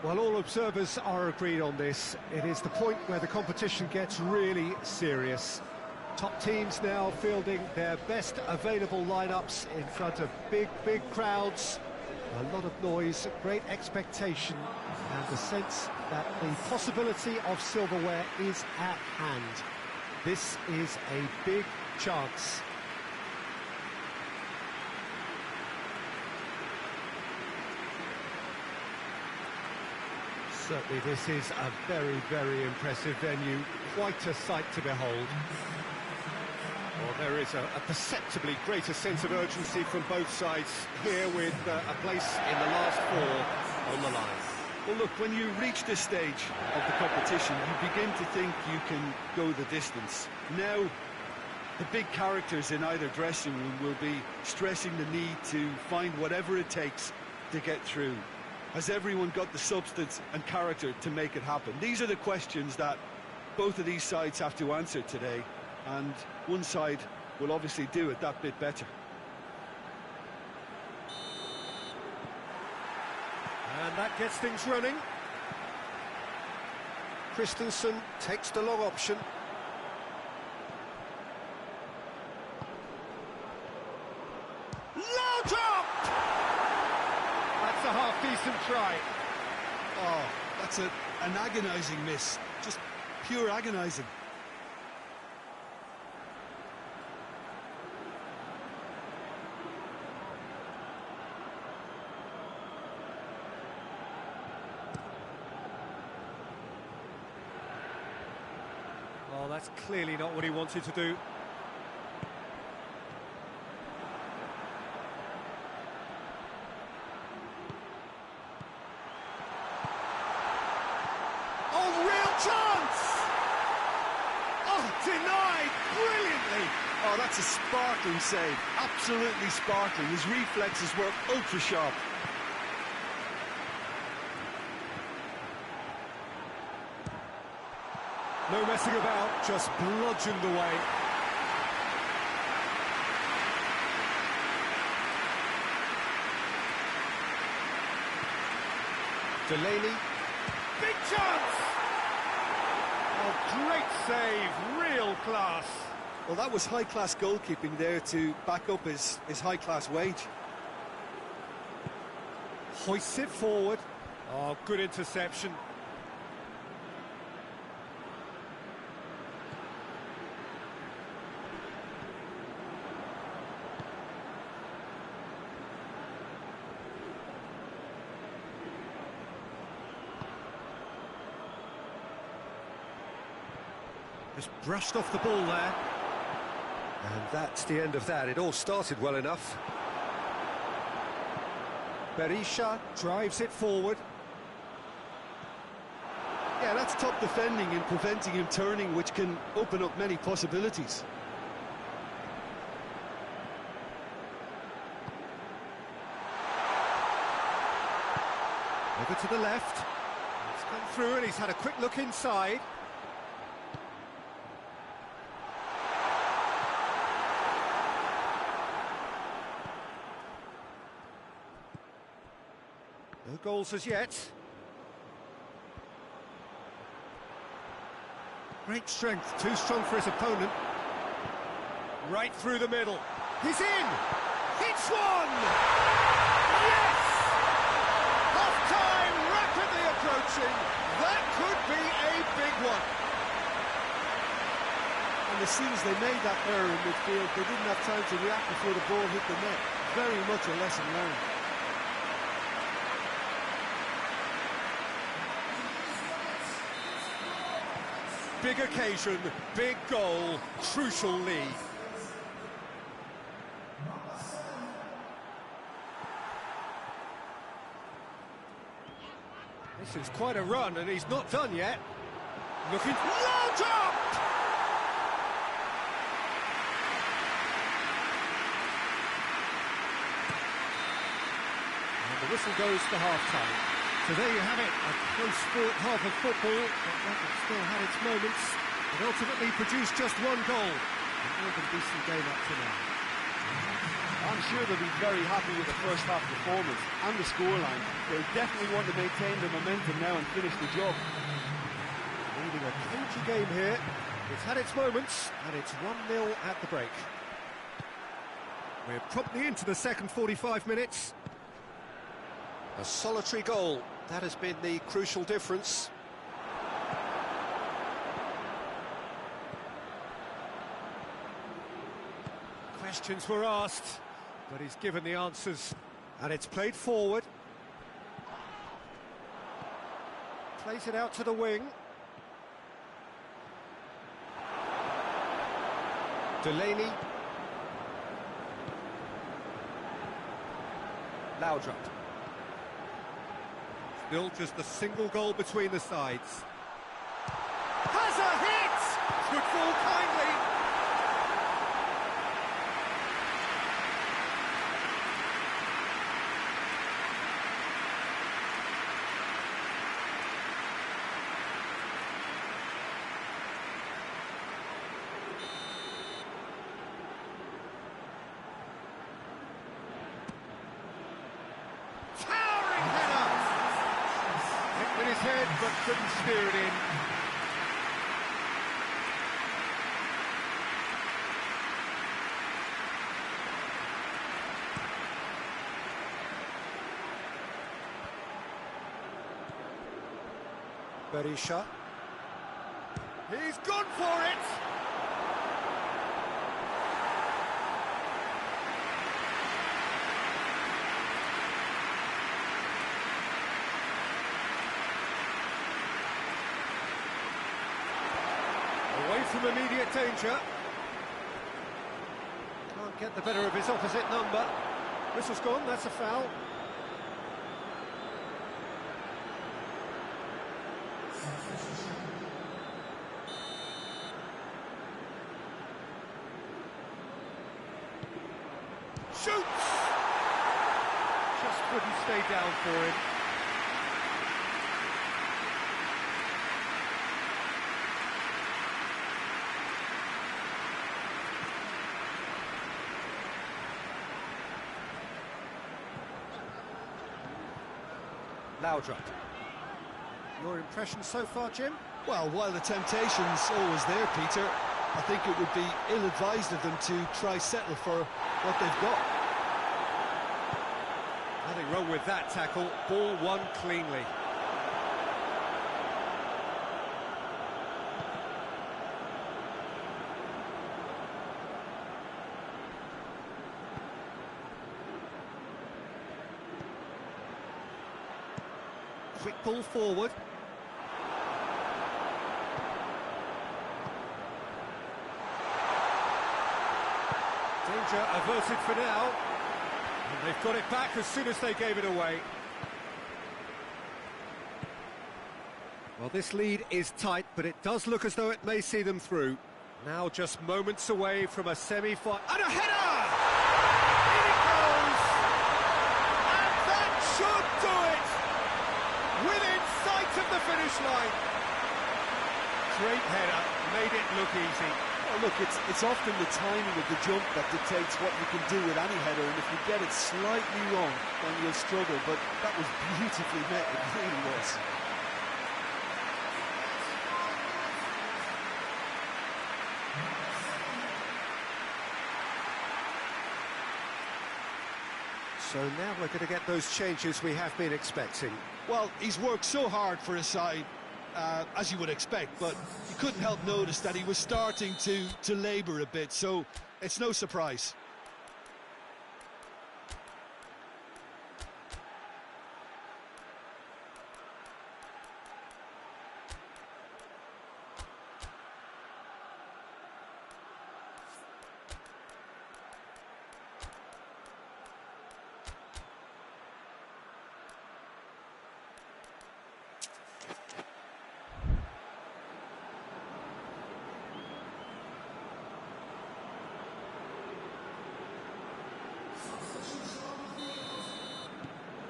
Well, all observers are agreed on this. It is the point where the competition gets really serious. Top teams now fielding their best available lineups in front of big crowds. A lot of noise, great expectation, and the sense that the possibility of silverware is at hand. This is a big chance. Certainly this is a very impressive venue, quite a sight to behold. Well, there is a perceptibly greater sense of urgency from both sides here with a place in the last four on the line. Well, look, when you reach this stage of the competition, you begin to think you can go the distance. Now, the big characters in either dressing room will be stressing the need to find whatever it takes to get through. Has everyone got the substance and character to make it happen? These are the questions that both of these sides have to answer today, and one side will obviously do it that bit better. And that gets things running. Christensen takes the long option. Low drop! That's a half-decent try. Oh, that's an agonising miss. Just pure agonising. Oh, that's clearly not what he wanted to do. Oh, real chance! Oh, denied brilliantly! Oh, that's a sparkling save. Absolutely sparkling. His reflexes were ultra sharp. No messing about, just bludgeoned away. Delaney. Big chance! Oh, great save, real class. Well, that was high-class goalkeeping there to back up his high-class wage. Hoists it forward. Oh, good interception. Just brushed off the ball there. And that's the end of that. It all started well enough. Berisha drives it forward. Yeah, that's top defending and preventing him turning, which can open up many possibilities. Over to the left. He's come through and he's had a quick look inside. No goals as yet. Great strength, too strong for his opponent. Right through the middle. He's in! Hits one! Yes! Half-time rapidly approaching. That could be a big one. And as soon as they made that error in midfield, they didn't have time to react before the ball hit the net. Very much a lesson learned. Big occasion, big goal, crucial lead. This is quite a run, and he's not done yet. Looking low drop! And the whistle goes for half-time. So there you have it, a close-fought half of football, but that one still had its moments. It ultimately produced just one goal. A more than decent game up to now. I'm sure they'll be very happy with the first half performance and the scoreline. They'll definitely want to maintain the momentum now and finish the job. Leading a cagey game here. It's had its moments, and it's 1-0 at the break. We're promptly into the second 45 minutes. A solitary goal, that has been the crucial difference. Questions were asked, but he's given the answers, and it's played forward. Plays it out to the wing. Delaney. Laudrup. Still just a single goal between the sides. Has a hit! Good ball kindly. With his head, but couldn't steer it in. Berisha. He's gone for it! Away from immediate danger. Can't get the better of his opposite number. Whistle's gone, that's a foul. Shoots! Just couldn't stay down for him. Laudrup. Your impression so far, Jim? Well, while the temptation's always there, Peter, I think it would be ill-advised of them to try settle for what they've got. Nothing wrong with that tackle. Ball won cleanly. Quick ball forward. Danger averted for now. And they've got it back as soon as they gave it away. Well, this lead is tight, but it does look as though it may see them through. Now just moments away from a semi-final. And a header! In it goes! And that should do it! Within sight of the finish line. Great header, made it look easy. Well, look, it's often the timing of the jump that dictates what you can do with any header, and if you get it slightly wrong, then you'll struggle, but that was beautifully met, it really was. So now we're going to get those changes we have been expecting. Well, he's worked so hard for his side, as you would expect, but you couldn't help notice that he was starting to labour a bit, so it's no surprise.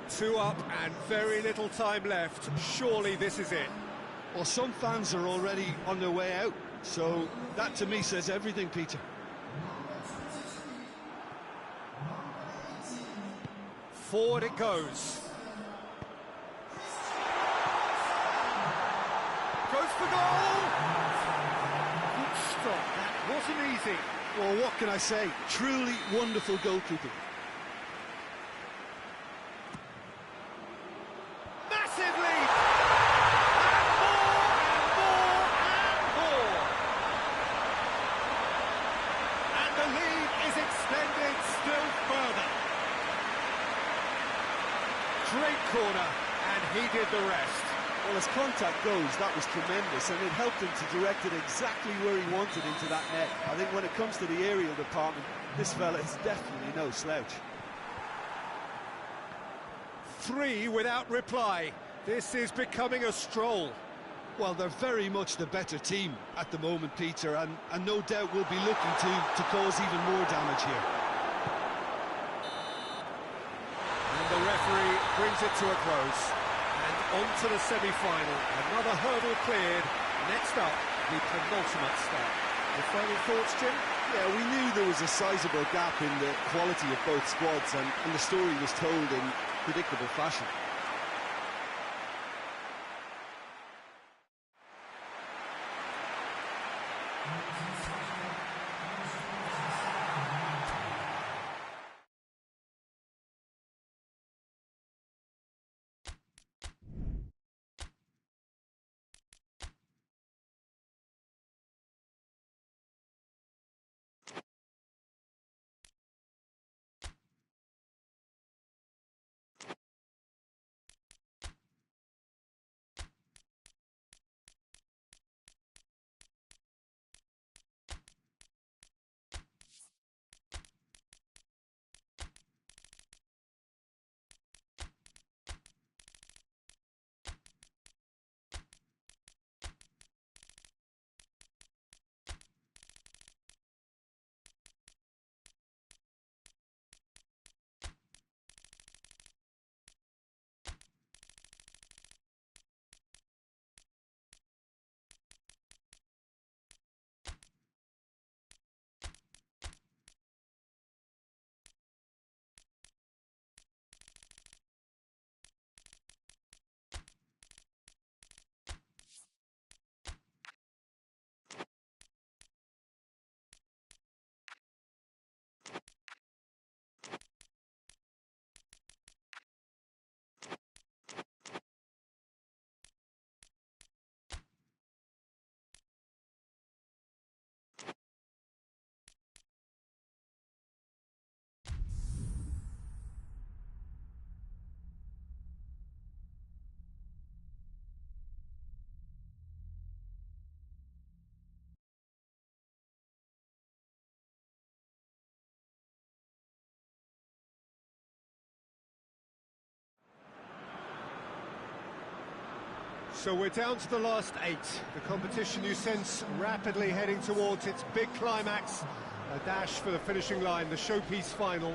Two up and very little time left. Surely this is it. Well, some fans are already on their way out, so that to me says everything, Peter. Forward it goes. Goes for goal! Good stop, that wasn't easy. Well, what can I say? Truly wonderful goalkeeping. Massive lead! And more, and more, and more! And the lead is extended still further. Great corner, and he did the rest. Well, as contact goes, that was tremendous, and it helped him to direct it exactly where he wanted into that net. I think when it comes to the aerial department, this fella is definitely no slouch. 3 without reply. This is becoming a stroll. Well, they're very much the better team at the moment, Peter, and no doubt will be looking to cause even more damage here. And the referee brings it to a close. And on to the semi-final. Another hurdle cleared. Next up, the penultimate step. Your final thoughts, Jim? Yeah, we knew there was a sizable gap in the quality of both squads, and the story was told in predictable fashion. So we're down to the last 8. The competition you sense rapidly heading towards its big climax. A dash for the finishing line, the showpiece final.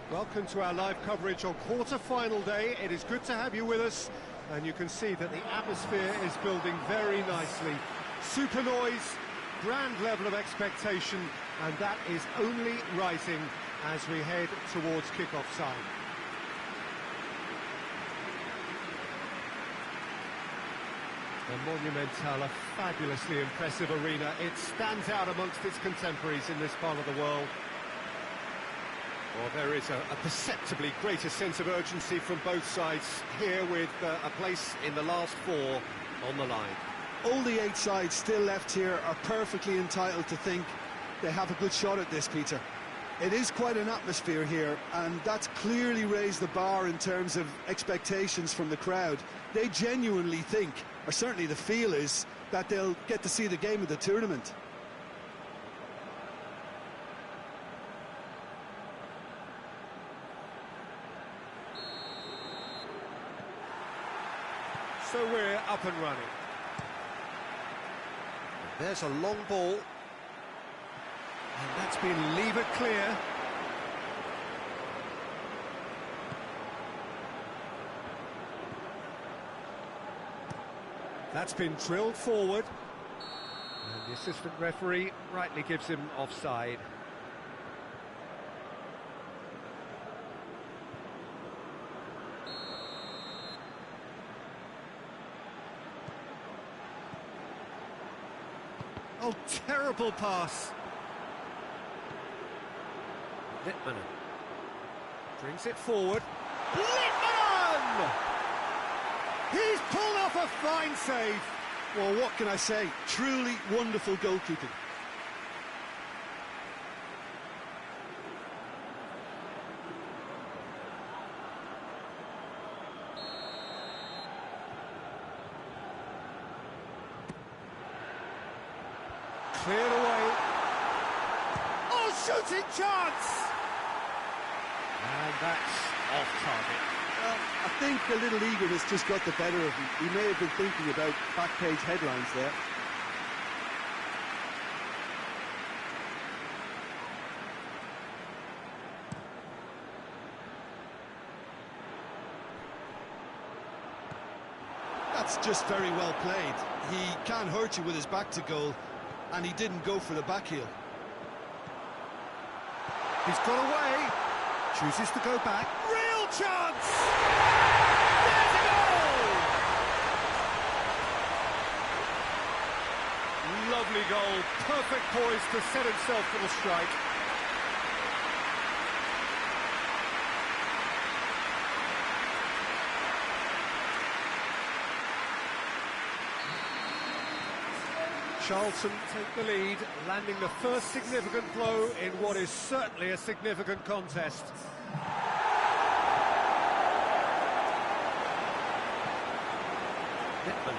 Welcome to our live coverage on quarter-final day. It is good to have you with us, and you can see that the atmosphere is building very nicely. Super noise, grand level of expectation, and that is only rising as we head towards kick-off time. The Monumental, a fabulously impressive arena. It stands out amongst its contemporaries in this part of the world. Well, there is a perceptibly greater sense of urgency from both sides here, with a place in the last 4 on the line. All the 8 sides still left here are perfectly entitled to think they have a good shot at this, Peter. It is quite an atmosphere here, and that's clearly raised the bar in terms of expectations from the crowd. They genuinely think, or certainly the feel is, that they'll get to see the game of the tournament. So we're up and running. And there's a long ball. And that's been levered clear. That's been drilled forward. And the assistant referee rightly gives him offside. Oh, terrible pass. Littman brings it forward. Littman! He's pulled off a fine save. Well, what can I say? Truly wonderful goalkeeping. Cleared away. Oh, shooting chance! And that's off target. Well, I think a little eagerness just got the better of him. He may have been thinking about back-page headlines there. That's just very well played. He can't hurt you with his back to goal, and he didn't go for the back heel. He's got away. Chooses to go back. Real chance! There's a goal! Lovely goal. Perfect poise to set himself for the strike. Charlton take the lead, landing the first significant blow in what is certainly a significant contest. Littman.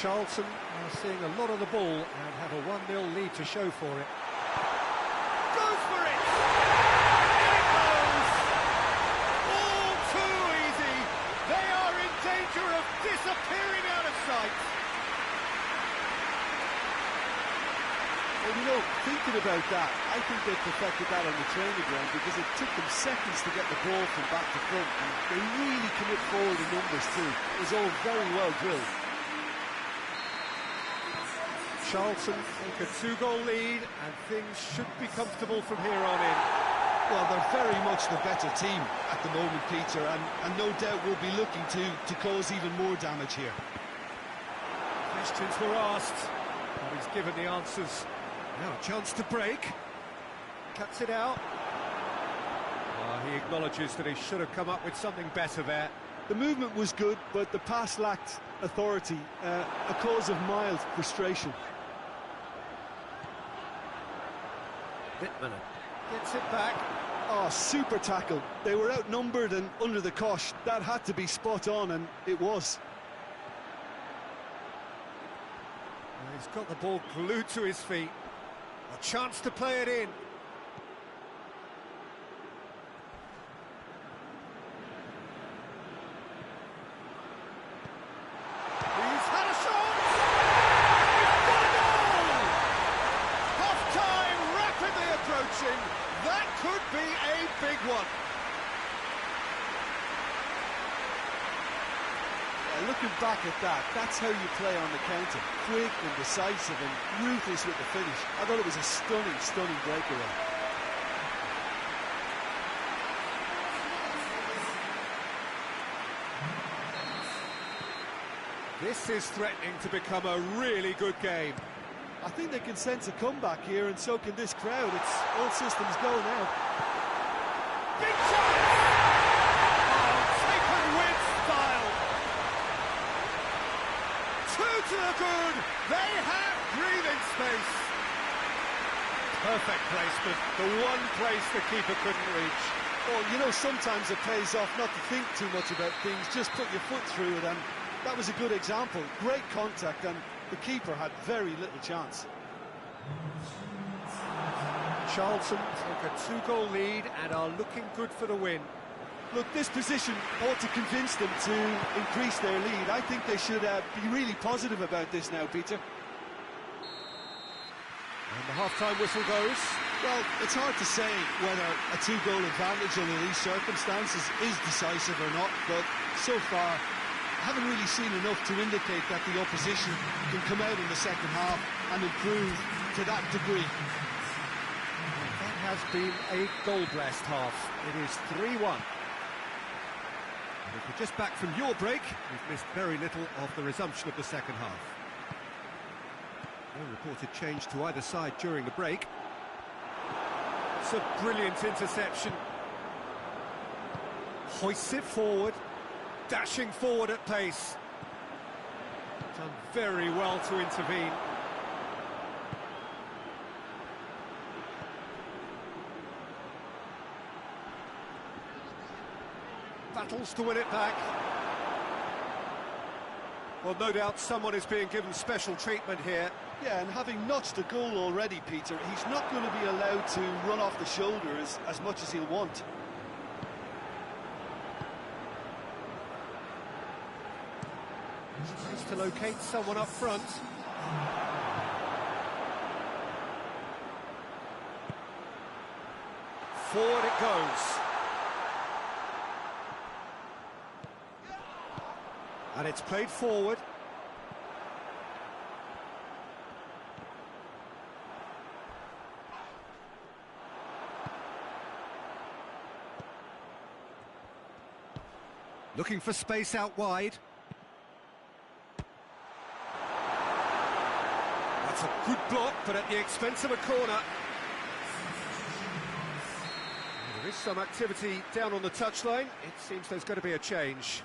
Charlton are seeing a lot of the ball and have a 1-0 lead to show for it. Goes for it! In it goes! All too easy! They are in danger of disappearing out of sight! Well, you know, thinking about that, I think they perfected that on the training ground because it took them seconds to get the ball from back to front, and they really commit forward in numbers too. It was all very well drilled. Charlton take a 2-goal lead, and things should be comfortable from here on in. Well, they're very much the better team at the moment, Peter, and no doubt will be looking to cause even more damage here. Questions were asked, but he's given the answers. Now a chance to break. Cuts it out. He acknowledges that he should have come up with something better there. The movement was good, but the pass lacked authority, a cause of mild frustration. Littman gets it back. Oh, super tackle. They were outnumbered and under the cosh. That had to be spot on, and it was. He's got the ball glued to his feet. A chance to play it in. He's had a shot! He's got a goal! Half-time rapidly approaching. That could be a big one. Looking back at that, that's how you play on the counter. Quick and decisive and ruthless with the finish. I thought it was a stunning, stunning breakaway. This is threatening to become a really good game. I think they can sense a comeback here, and so can this crowd. It's all systems go now. Big chance! Oh, taken with style. Two to the good. They have breathing space. Perfect placement. The one place the keeper couldn't reach. Well, you know, sometimes it pays off not to think too much about things. Just put your foot through it, and that was a good example. Great contact, and the keeper had very little chance. Charlton take a 2-goal lead and are looking good for the win. Look, this position ought to convince them to increase their lead. I think they should be really positive about this now, Peter. And the half-time whistle goes. Well, it's hard to say whether a 2-goal advantage under these circumstances is decisive or not, but so far, I haven't really seen enough to indicate that the opposition can come out in the second half and improve to that degree. That has been a goal-blessed half. It is 3-1. If you're just back from your break, we've missed very little of the resumption of the second half. No reported change to either side during the break. It's a brilliant interception. Hoists it forward, dashing forward at pace. Done very well to intervene. Battles to win it back. Well, no doubt someone is being given special treatment here. Yeah, and having notched a goal already, Peter, he's not going to be allowed to run off the shoulder as much as he'll want. Tries to locate someone up front. Forward it goes. And it's played forward. Looking for space out wide. That's a good block, but at the expense of a corner. There is some activity down on the touchline. It seems there's going to be a change.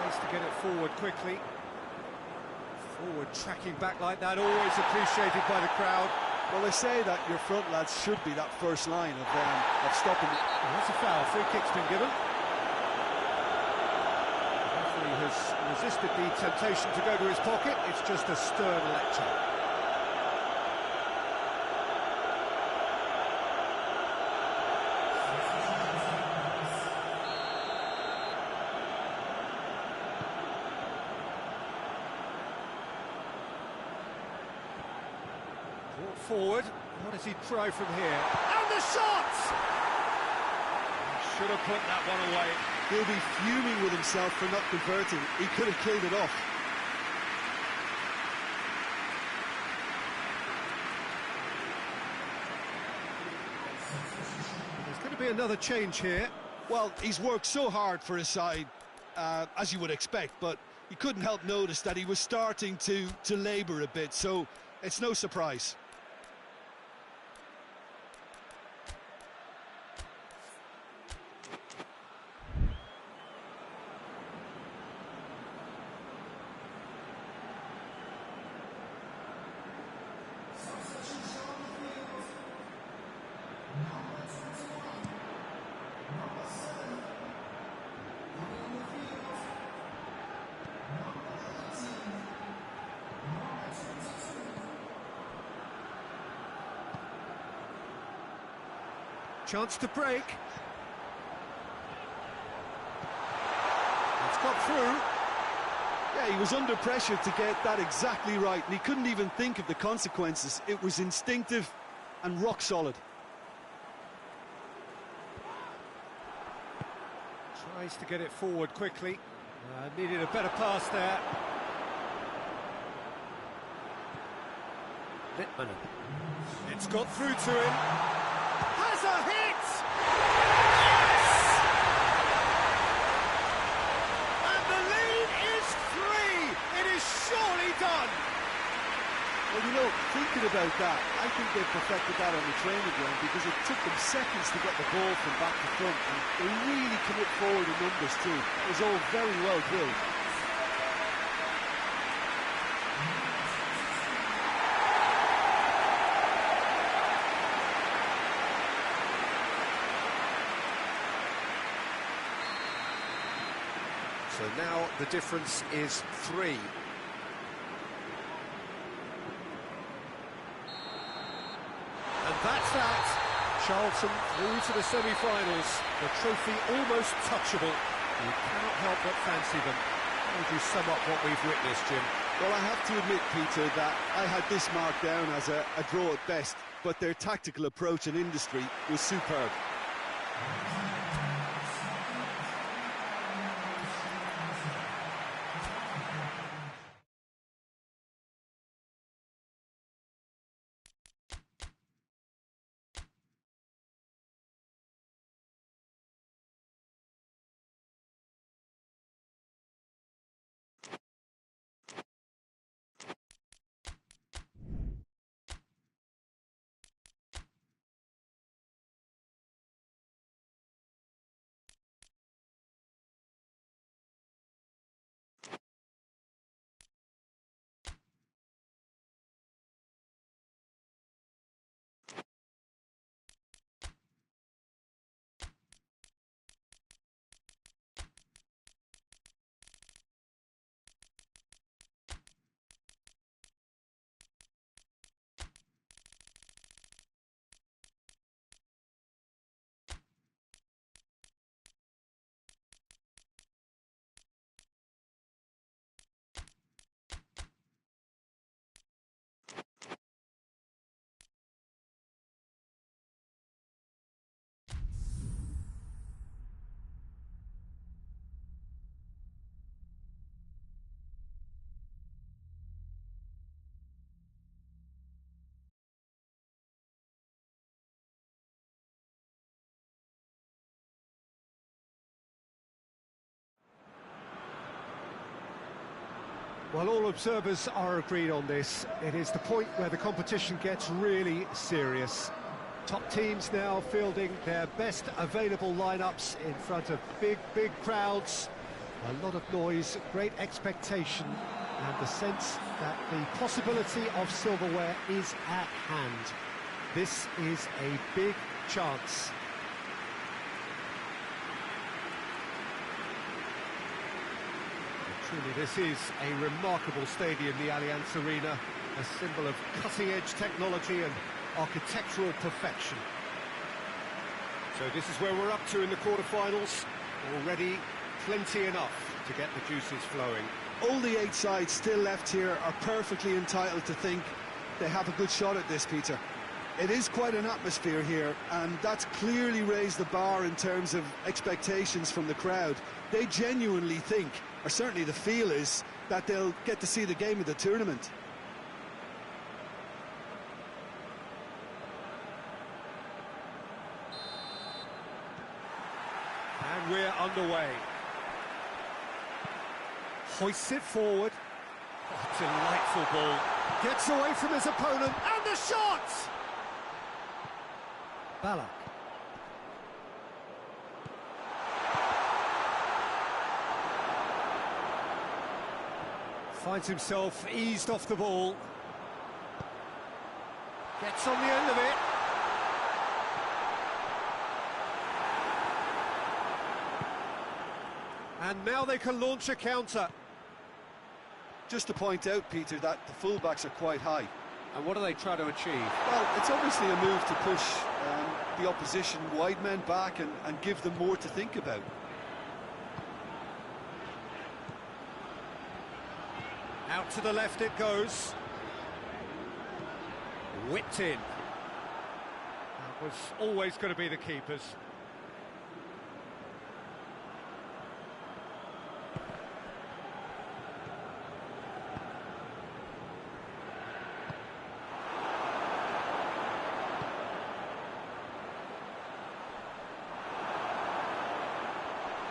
Tries to get it forward quickly. Forward tracking back like that, always appreciated by the crowd. Well, they say that your front lads should be that first line of stopping it. Well, that's a foul. Free kick's been given. The referee has resisted the temptation to go to his pocket. It's just a stern lecture. Brought forward. What does he try from here? And the shot! Should have put that one away. He'll be fuming with himself for not converting. He could have killed it off. There's going to be another change here. Well, he's worked so hard for his side, as you would expect, but you couldn't help notice that he was starting to labour a bit, so it's no surprise. Chance to break. It's got through. Yeah, he was under pressure to get that exactly right, and he couldn't even think of the consequences. It was instinctive and rock solid. Tries to get it forward quickly. Needed a better pass there. Littman. It's got through to him. Has a hit! Yes! And the lead is 3! It is surely done! Well, you know, thinking about that, I think they perfected that on the training ground because it took them seconds to get the ball from back to front, and they really commit forward in numbers too. It was all very well drilled. So now the difference is 3. And that's that. Charlton through to the semi-finals. The trophy almost touchable. You cannot help but fancy them. How would you sum up what we've witnessed, Jim? Well, I have to admit, Peter, that I had this marked down as a draw at best, but their tactical approach and industry was superb. Well, all observers are agreed on this. It is the point where the competition gets really serious. Top teams now fielding their best available lineups in front of big crowds. A lot of noise, great expectation, and the sense that the possibility of silverware is at hand. This is a big chance. Truly, this is a remarkable stadium, the Allianz Arena, a symbol of cutting-edge technology and architectural perfection. So this is where we're up to in the quarterfinals. Already plenty enough to get the juices flowing. All the 8 sides still left here are perfectly entitled to think they have a good shot at this, Peter. It is quite an atmosphere here, and that's clearly raised the bar in terms of expectations from the crowd. They genuinely think, or certainly the feel is, that they'll get to see the game of the tournament. And we're underway. Hoists it forward. Oh, delightful ball. Gets away from his opponent, and the shot! Ballack. Finds himself eased off the ball. Gets on the end of it. And now they can launch a counter. Just to point out, Peter, that the fullbacks are quite high. And what do they try to achieve? Well, it's obviously a move to push the opposition wide men back and give them more to think about. Out to the left it goes. Whipped in. That was always going to be the keeper's.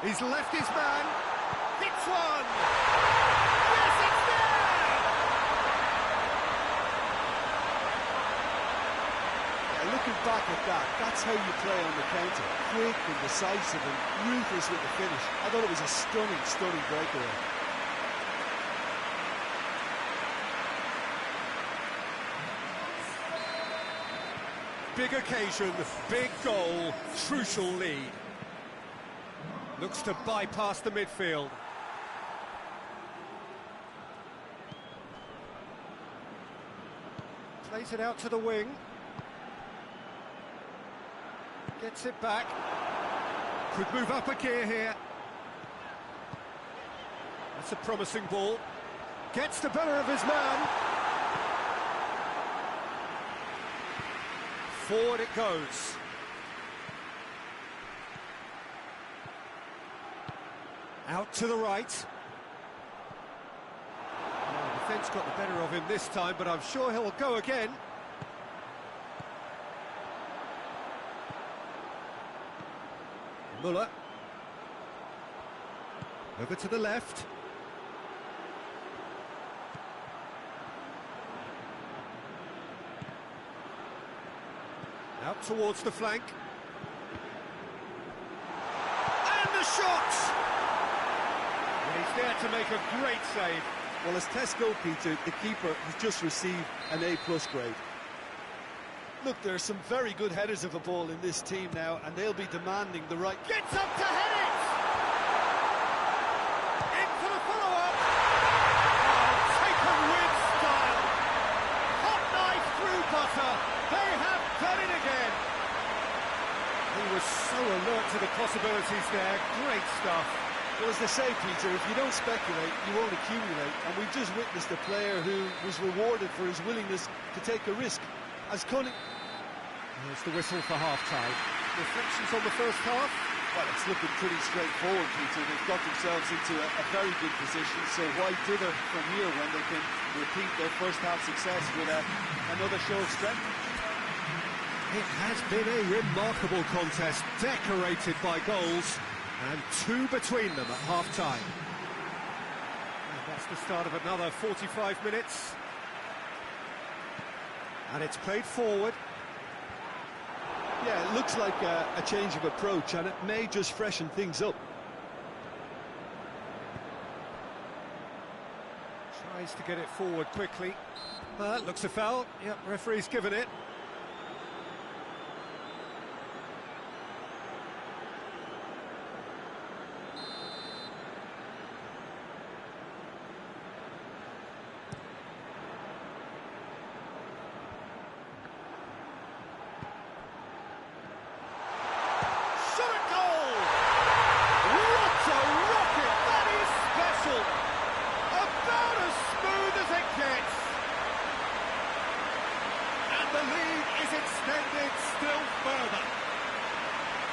He's left his man. Hits one! Yes, it's there! Yeah, looking back at that, that's how you play on the counter. Quick and decisive and ruthless with the finish. I thought it was a stunning breakaway. Big occasion, big goal, crucial lead. Looks to bypass the midfield. Plays it out to the wing. Gets it back. Could move up a gear here. That's a promising ball. Gets the better of his man. Forward it goes. Out to the right. Oh, the defence got the better of him this time, but I'm sure he'll go again. Muller. Over to the left. Out towards the flank. And the shot! He's there to make a great save. Well, as tests go, Peter, the keeper has just received an A+ grade. Look, there are some very good headers of a ball in this team now, and they'll be demanding the right... Gets up to head it! In for the follow-up! Oh, taken with style! Hot knife through butter! They have done it again! He was so alert to the possibilities there. Great stuff. Well, as they say, Peter, if you don't speculate, you won't accumulate. And we've just witnessed a player who was rewarded for his willingness to take a risk. As Cunning... There's the whistle for half-time. Reflections on the first half? Well, it's looking pretty straightforward, Peter. They've got themselves into a very good position, so why dither from here when they can repeat their first-half success with another show of strength? It has been a remarkable contest, decorated by goals, and 2 between them at half-time. That That's the start of another 45 minutes. And it's played forward. Yeah, it looks like a change of approach, and it may just freshen things up. Tries to get it forward quickly. Looks a foul. Yep, referee's given it.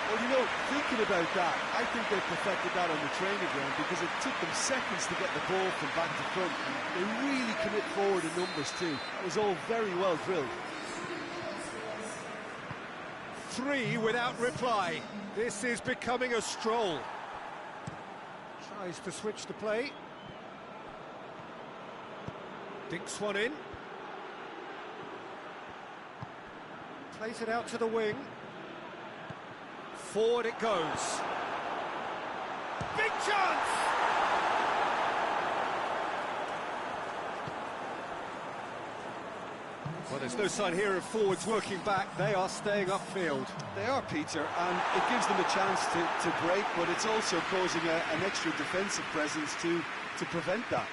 Well, you know, thinking about that, I think they perfected that on the training ground because it took them seconds to get the ball from back to front. And they really commit forward in numbers too. That was all very well drilled. 3 without reply. This is becoming a stroll. Tries to switch the play. Dinks one in. Plays it out to the wing. Forward it goes. Big chance! Well, there's no sign here of forwards working back. They are staying upfield. They are, Peter, and it gives them a chance to break, but it's also causing an extra defensive presence to prevent that.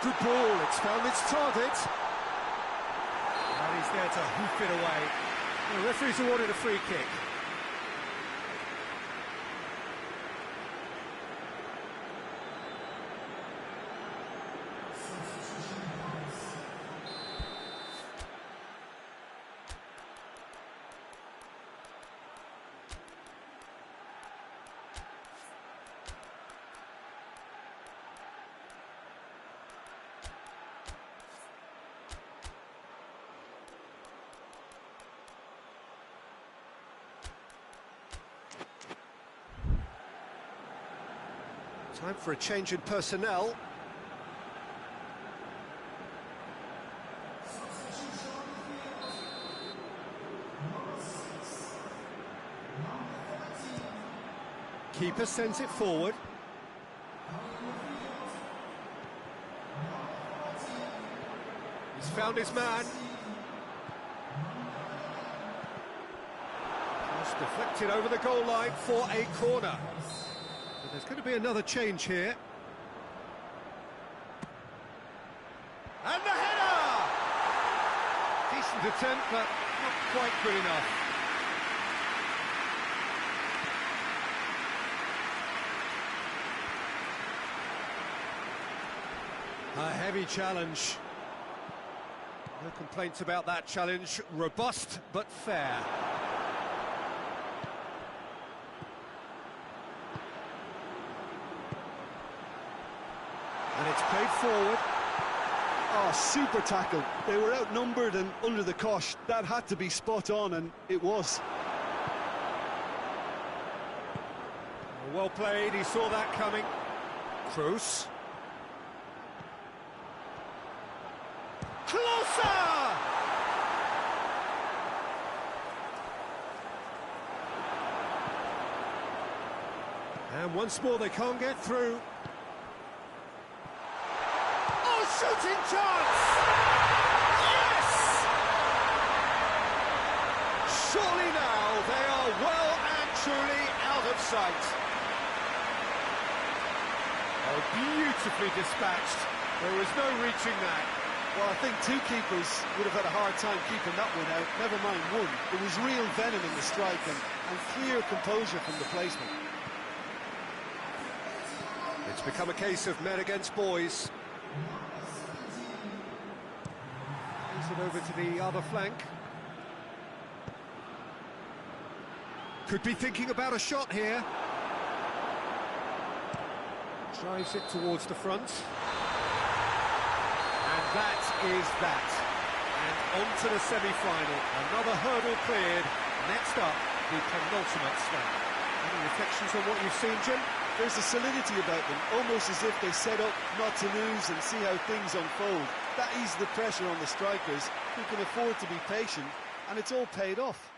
Good ball, it's found its target. And he's there to hoof it away. The referee's awarded a free kick. Time for a change in personnel. Keeper sends it forward. He's found his man. Cross deflected over the goal line for a corner. There's going to be another change here. And the header! Decent attempt, but not quite good enough. A heavy challenge. No complaints about that challenge. Robust, but fair. And it's played forward. Oh, super tackle. They were outnumbered and under the cosh. That had to be spot on, and it was. Well played, he saw that coming. Kroos. Closer! And once more they can't get through. Shooting chance! Yes! Surely now they are well and truly out of sight. Oh, beautifully dispatched. There was no reaching that. Well, I think two keepers would have had a hard time keeping that one out, never mind one. There was real venom in the strike and clear composure from the placement. It's become a case of men against boys. It over to the other flank. Could be thinking about a shot here. Drives it towards the front. And that is that. And on to the semi-final. Another hurdle cleared. Next up, the penultimate slam. Any reflections on what you've seen, Jim? There's a solidity about them, almost as if they set up not to lose and see how things unfold. That eases the pressure on the strikers, who can afford to be patient, and it's all paid off.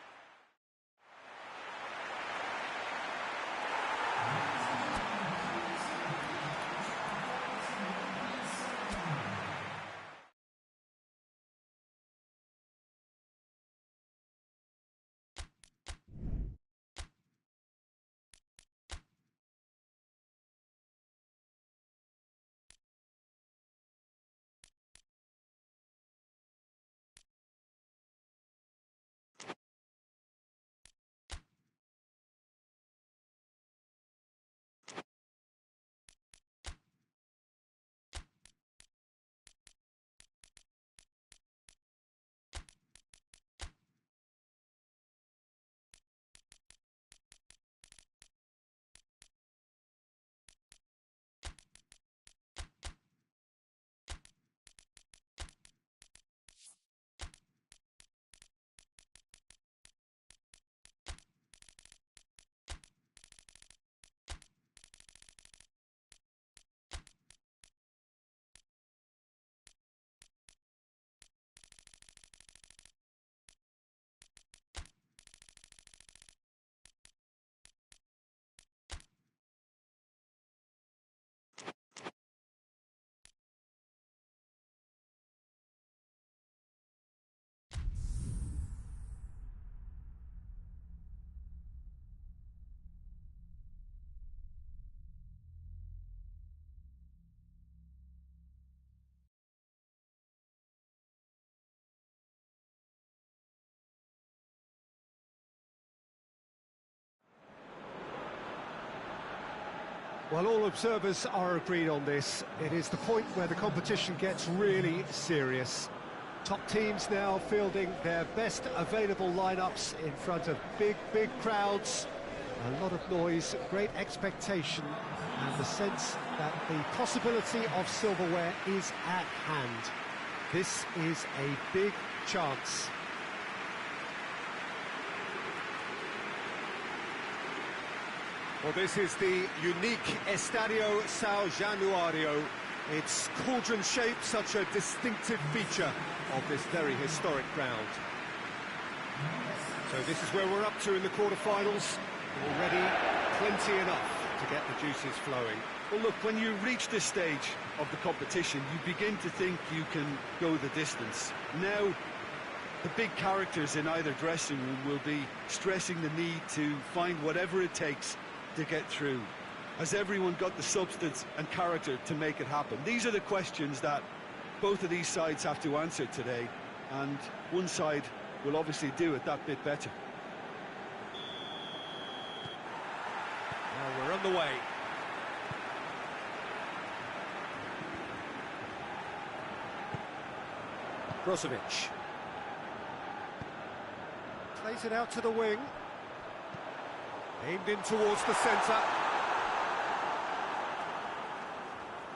Well, all observers are agreed on this. It is the point where the competition gets really serious. Top teams now fielding their best available lineups in front of big crowds. A lot of noise, great expectation, and the sense that the possibility of silverware is at hand. This is a big chance. Well, this is the unique Estadio São Januário. Its cauldron shape, such a distinctive feature of this very historic ground. So this is where we're up to in the quarterfinals. Already plenty enough to get the juices flowing. Well, look, when you reach this stage of the competition, you begin to think you can go the distance. Now, the big characters in either dressing room will be stressing the need to find whatever it takes to get through. Has everyone got the substance and character to make it happen? These are the questions that both of these sides have to answer today, and one side will obviously do it that bit better. Well, we're on the way. Brozovic. Plays it out to the wing. Aimed in towards the centre.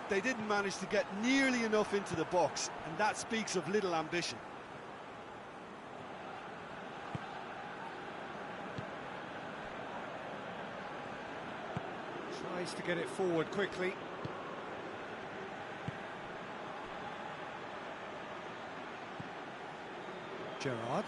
They didn't manage to get nearly enough into the box, and that speaks of little ambition. Tries to get it forward quickly. Gerrard.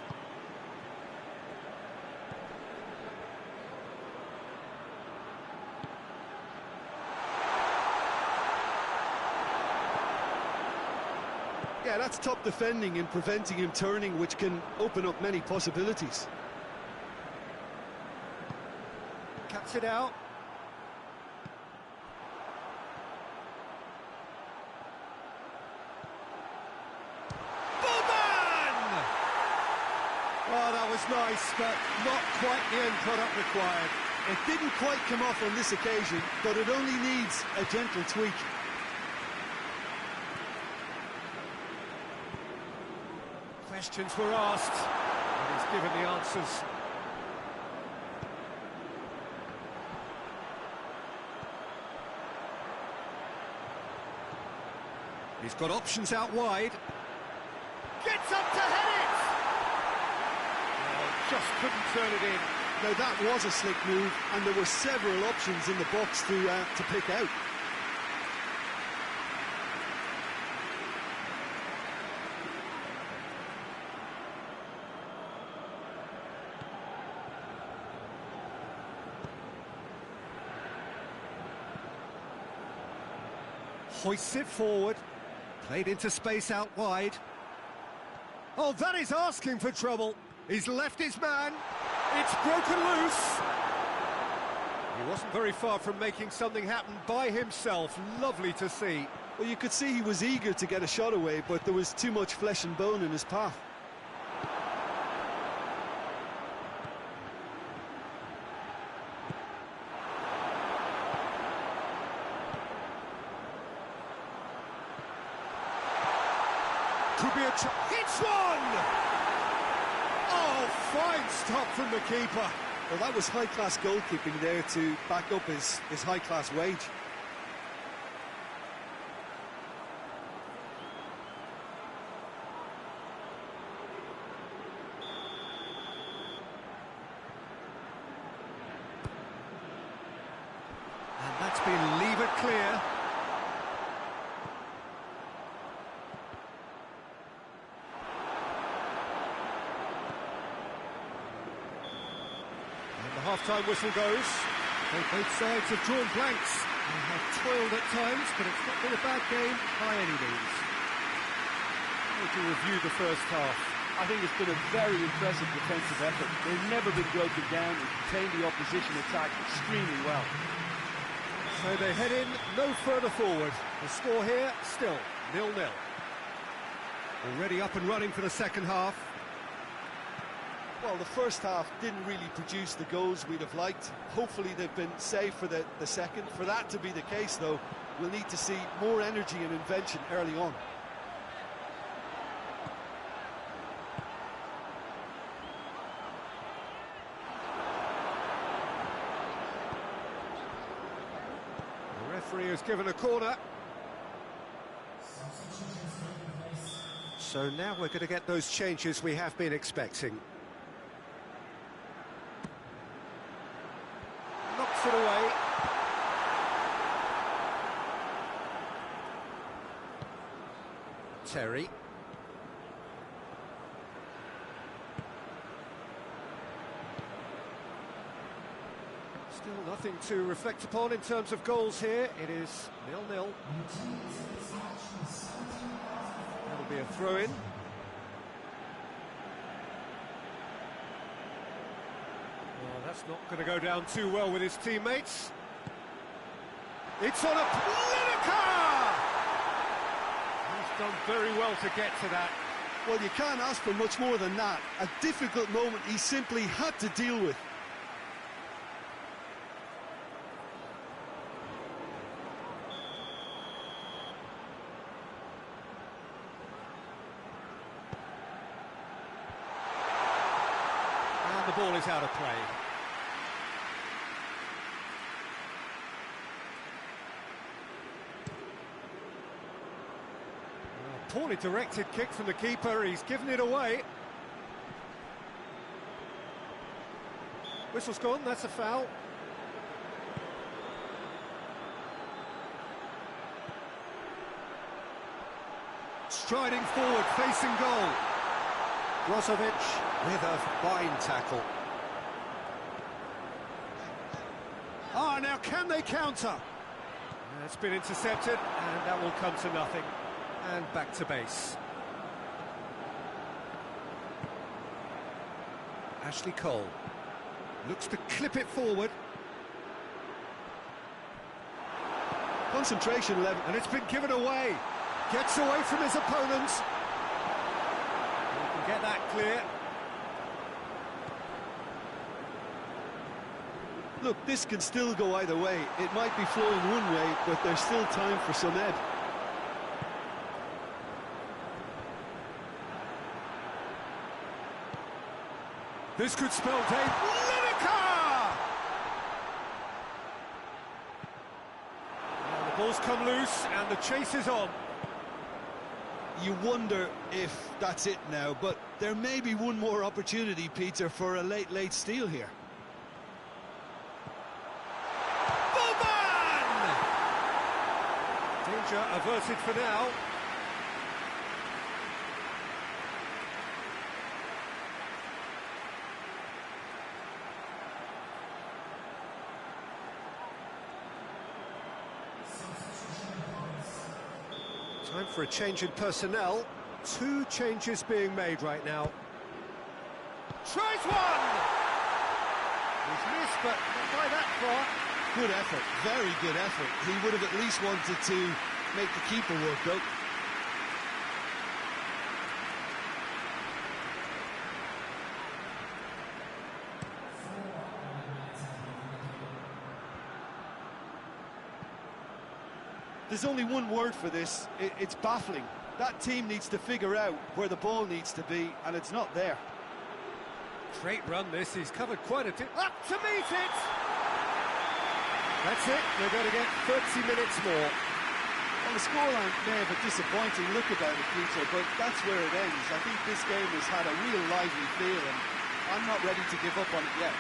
Yeah, that's top defending and preventing him turning, which can open up many possibilities. Cuts it out. Boban! Oh, that was nice, but not quite the end product required. It didn't quite come off on this occasion, but it only needs a gentle tweak. Questions were asked, and he's given the answers. He's got options out wide. Gets up to head it! Oh, just couldn't turn it in. Now that was a slick move, and there were several options in the box to pick out. Hoists it forward, played into space out wide. Oh, that is asking for trouble. He's left his man. It's broken loose. He wasn't very far from making something happen by himself. Lovely to see. Well, you could see he was eager to get a shot away, but there was too much flesh and bone in his path. Could be a hits one! Oh, fine stop from the keeper. Well, that was high-class goalkeeping there to back up his high-class wage. And that's been levered clear. Half-time whistle goes. Both sides have drawn blanks. They have toiled at times, but it's not been a bad game by any means. How would you review the first half? I think it's been a very impressive defensive effort. They've never been broken down and contained the opposition attack extremely well. So they head in no further forward. The score here, still 0-0. Already up and running for the second half. Well, the first half didn't really produce the goals we'd have liked. Hopefully they've been saved for the second. For that to be the case, though, we'll need to see more energy and invention early on. The referee has given a corner. So now we're going to get those changes we have been expecting. Knocks it away. Terry. Still nothing to reflect upon in terms of goals here. It is 0-0. That'll be a throw-in. That's not going to go down too well with his teammates. It's on a Lineker! He's done very well to get to that. Well, you can't ask for much more than that. A difficult moment he simply had to deal with. And the ball is out of play. Poorly directed kick from the keeper, he's given it away. Whistle's gone, that's a foul. Striding forward, facing goal. Brozovic with a fine tackle. Ah, now can they counter? It's been intercepted, and that will come to nothing. And back to base. Ashley Cole looks to clip it forward. Concentration level. And it's been given away. Gets away from his opponents. He can get that clear. Look, this can still go either way. It might be flowing one way, but there's still time for some ebb. This could spell Dave Lineker! Now the ball's come loose and the chase is on. You wonder if that's it now, but there may be one more opportunity, Peter, for a late steal here. Danger averted for now. Time for a change in personnel. 2 changes being made right now. Tries one! He's missed, but not by that far. Good effort, very good effort. He would have at least wanted to make the keeper work, though. There's only one word for this. It's baffling. That team needs to figure out where the ball needs to be, and it's not there. Great run this, he's covered quite a up to meet it! That's it, they're going to get 30 minutes more. Well, the scoreline may have a disappointing look about it, Peter, but that's where it ends. I think this game has had a real lively feel, and I'm not ready to give up on it yet.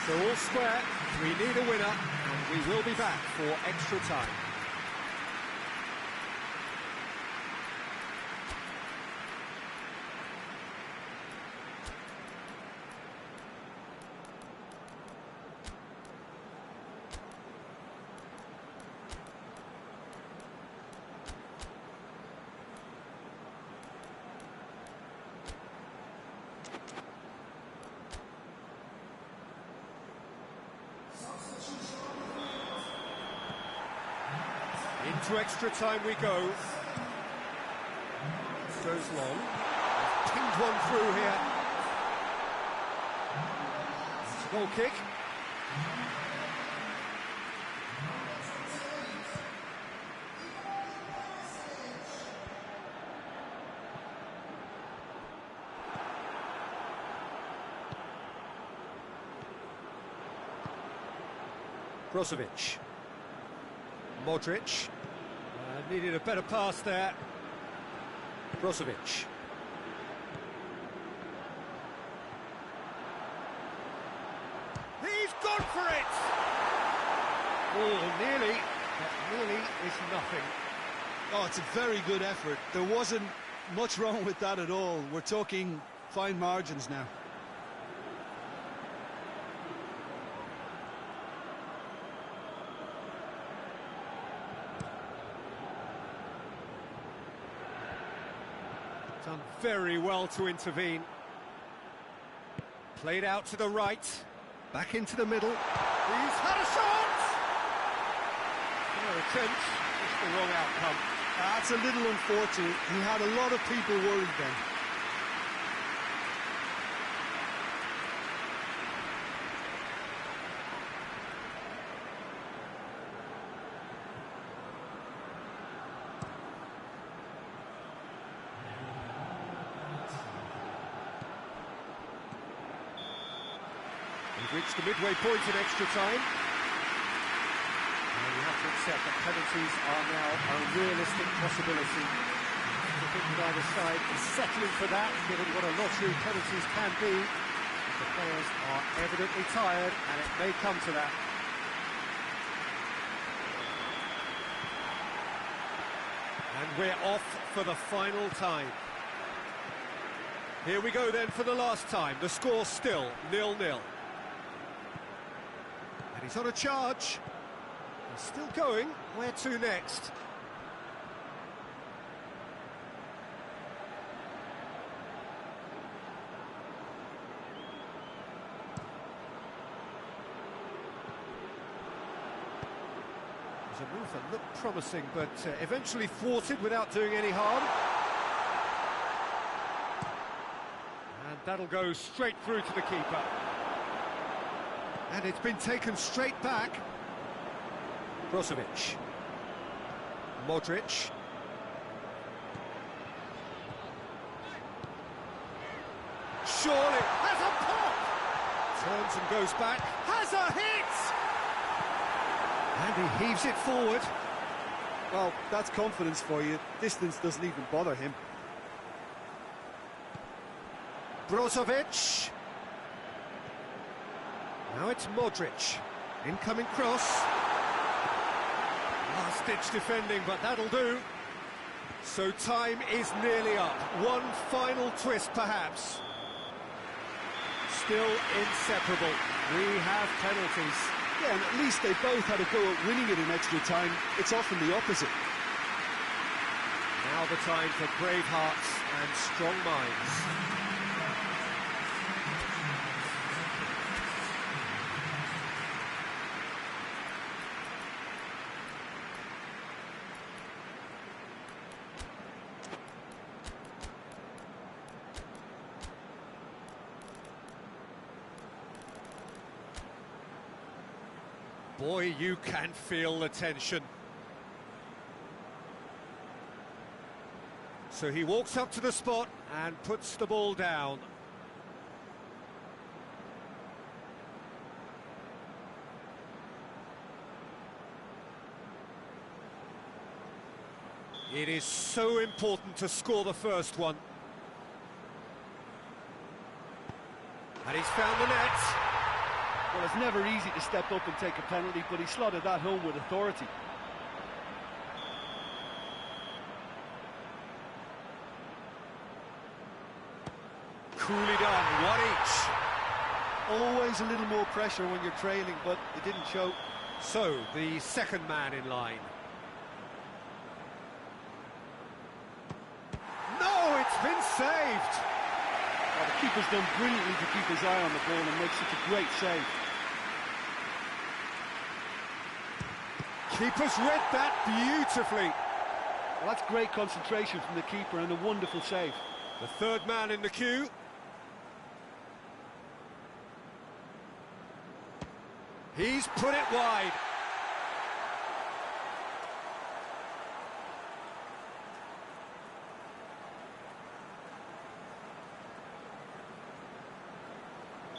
So all square, we need a winner, and we will be back for extra time. Into extra time we go. Goes long. Pinged one through here. It's a goal kick. Brozovic. Modric. Needed a better pass there. Brozovic. He's gone for it! Oh, nearly. That nearly is nothing. Oh, it's a very good effort. There wasn't much wrong with that at all. We're talking fine margins now. Done very well to intervene. Played out to the right. Back into the middle. He's had a shot! No attempt, just the wrong outcome. That's a little unfortunate. He had a lot of people worried then. We've reached the midway point in extra time. And we have to accept that penalties are now a realistic possibility. I think neither side is settling for that, given what a lottery penalties can be. The players are evidently tired, and it may come to that. And we're off for the final time. Here we go then for the last time. The score still 0-0. And he's on a charge. He's still going. Where to next? It was a move that looked promising, but eventually thwarted without doing any harm. And that'll go straight through to the keeper. And it's been taken straight back. Brozovic. Modric. Surely has a pop! Turns and goes back. Has a hit! And he heaves it forward. Well, that's confidence for you. Distance doesn't even bother him. Brozovic. Now it's Modric. Incoming cross. Last-ditch defending, but that'll do. So time is nearly up. One final twist, perhaps. Still inseparable. We have penalties. Yeah, and at least they both had a go at winning it in extra time. It's often the opposite. Now the time for brave hearts and strong minds. Boy, you can feel the tension. So he walks up to the spot and puts the ball down. It is so important to score the first one. And he's found the net. Well, it's never easy to step up and take a penalty, but he slotted that home with authority. Coolly done, one each. Always a little more pressure when you're trailing, but it didn't show. So, the second man in line. No, it's been saved! Well, the keeper's done brilliantly to keep his eye on the ball and make such a great save. Keeper's read that beautifully. Well, that's great concentration from the keeper and a wonderful save. The third man in the queue. He's put it wide.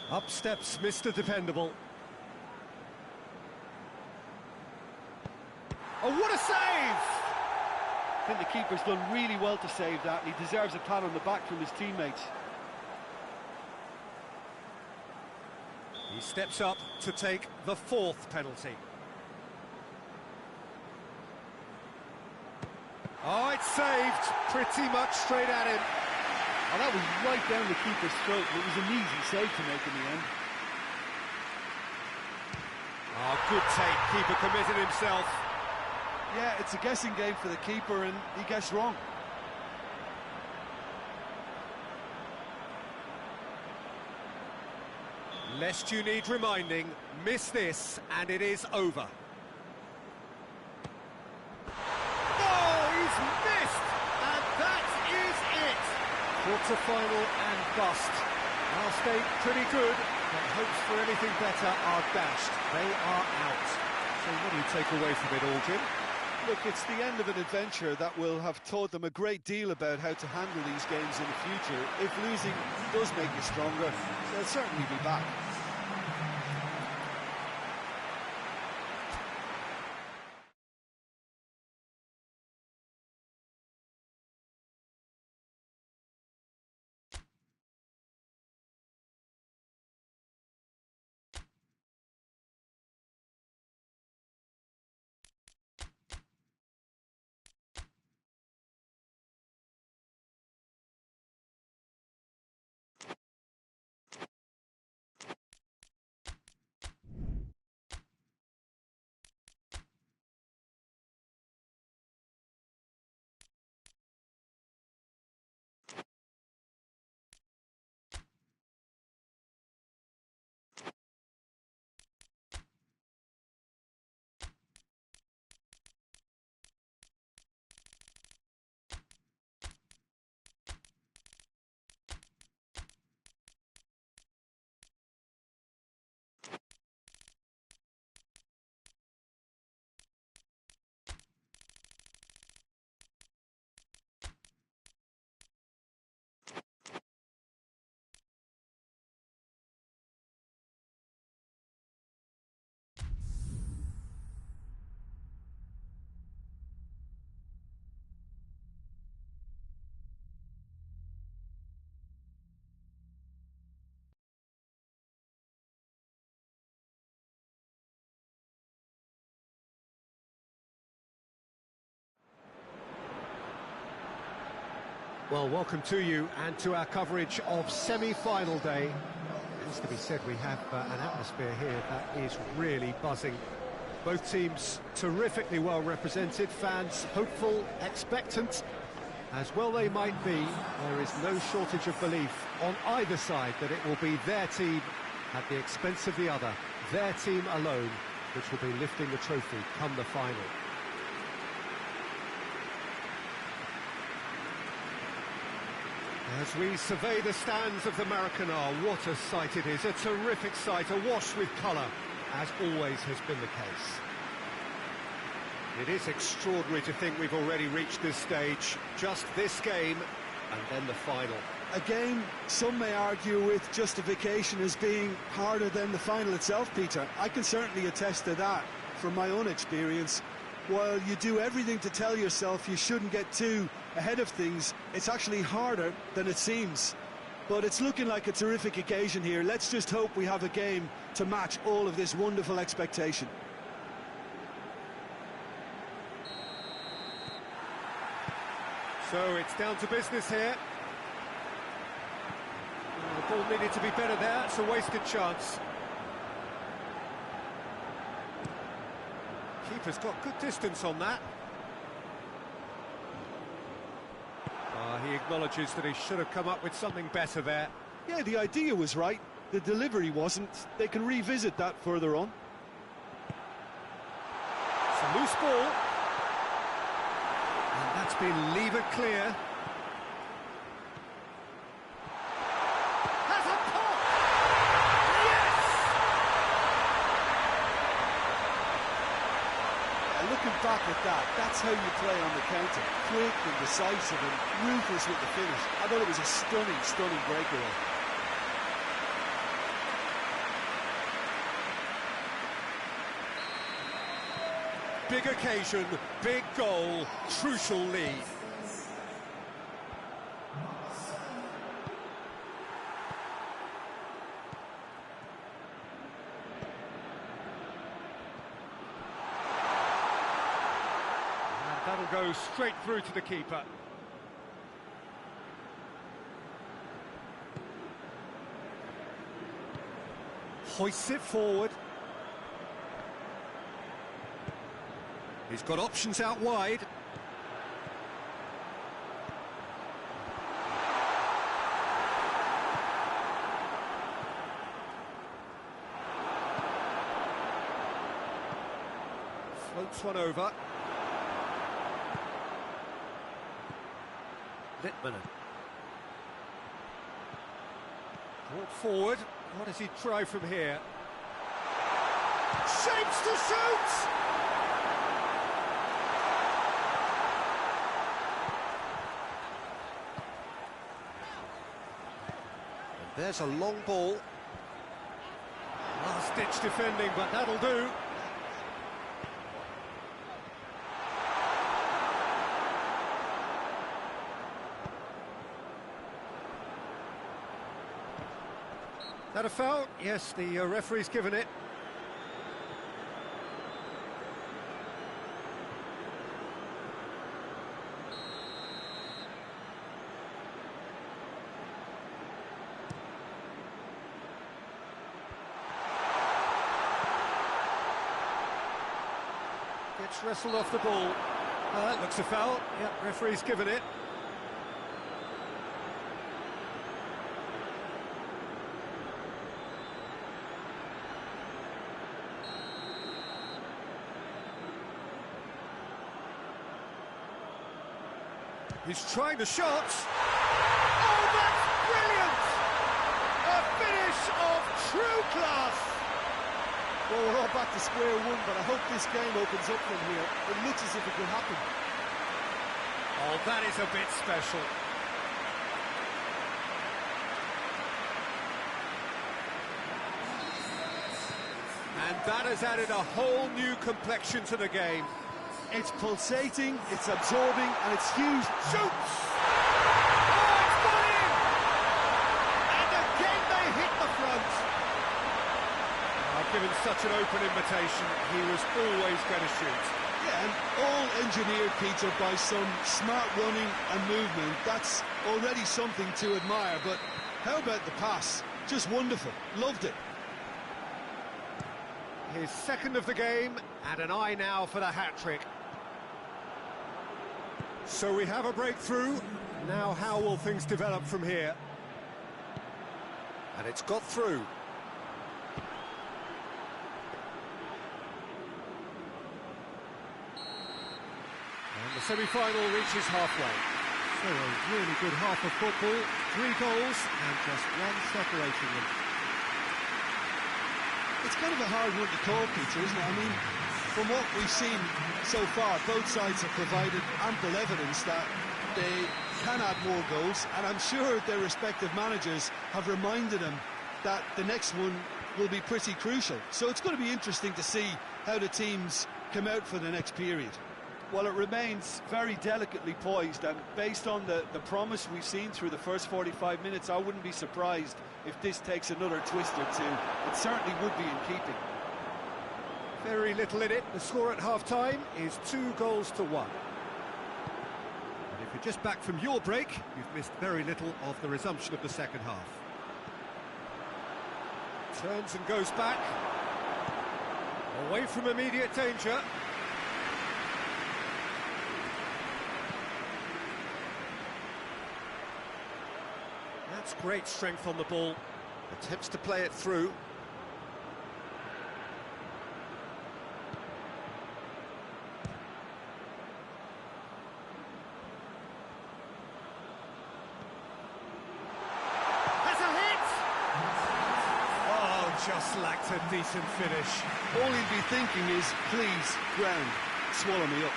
Up steps Mr. Dependable. Oh, what a save! I think the keeper's done really well to save that, and he deserves a pat on the back from his teammates. He steps up to take the fourth penalty. Oh, it's saved, pretty much straight at him. Oh, that was right down the keeper's throat, and it was an easy save to make in the end. Oh, good take, keeper committed himself. Yeah, it's a guessing game for the keeper, and he guessed wrong. Lest you need reminding, miss this and it is over. Oh, he's missed! And that is it! Quarter-final and bust. Last eight pretty good, but hopes for anything better are dashed. They are out. So what do you take away from it all, Jim? Look, it's the end of an adventure that will have taught them a great deal about how to handle these games in the future. If losing does make you stronger, they'll certainly be back. Well, welcome to you and to our coverage of semi-final day. It has to be said, we have an atmosphere here that is really buzzing. Both teams terrifically well represented, fans hopeful, expectant. As well they might be, there is no shortage of belief on either side that it will be their team at the expense of the other, their team alone, which will be lifting the trophy come the final. As we survey the stands of the Maracanã, what a sight it is, a terrific sight, awash with colour, as always has been the case. It is extraordinary to think we've already reached this stage, just this game, and then the final. A game some may argue with justification as being harder than the final itself, Peter. I can certainly attest to that from my own experience. While you do everything to tell yourself you shouldn't get too ahead of things, it's actually harder than it seems. But it's looking like a terrific occasion here. Let's just hope we have a game to match all of this wonderful expectation. So it's down to business here. The ball needed to be better there, it's a wasted chance. Keeper's got good distance on that. He acknowledges that he should have come up with something better there. Yeah, the idea was right, the delivery wasn't. They can revisit that further on. It's a loose ball. And that's been levered clear. Has a pop! Yes! Looking back at that, that's how you play on the counter. Quick and decisive and ruthless with the finish. I thought it was a stunning, stunning breakaway. Big occasion, big goal, crucial lead. That'll go straight through to the keeper. Hoists it forward. He's got options out wide. Floats one over. Littmanen. Brought forward. What does he try from here? Shapes to shoot! And there's a long ball. Last-ditch defending, but that'll do. That a foul? Yes, the referee's given it. Gets wrestled off the ball. That looks a foul. Yep, referee's given it. He's trying the shot. Oh, that's brilliant! A finish of true class. Well, we're all back to square one, but I hope this game opens up from here. It looks as if it could happen. Oh, that is a bit special. And that has added a whole new complexion to the game. It's pulsating, it's absorbing, and it's huge. Shoots! Oh, it's gone in! And again they hit the front. Given such an open invitation, he was always going to shoot. Yeah, and all engineered, Peter, by some smart running and movement. That's already something to admire, but how about the pass? Just wonderful. Loved it. His second of the game, and an eye now for the hat-trick. So we have a breakthrough. Now how will things develop from here? And it's got through. And the semi-final reaches halfway. So a really good half of football, 3 goals and just one separating them. It's kind of a hard one to call, Peter, isn't it? I mean, from what we've seen so far, both sides have provided ample evidence that they can add more goals, and I'm sure their respective managers have reminded them that the next one will be pretty crucial. So it's going to be interesting to see how the teams come out for the next period. Well, it remains very delicately poised, and based on the promise we've seen through the first 45 minutes, I wouldn't be surprised if this takes another twist or two. It certainly would be in keeping. Very little in it. The score at half-time is 2-1. And if you're just back from your break, you've missed very little of the resumption of the second half. Turns and goes back. Away from immediate danger. That's great strength on the ball. Attempts to play it through. Has a hit! Oh, just lacked a decent finish. All he'd be thinking is, please, ground, swallow me up.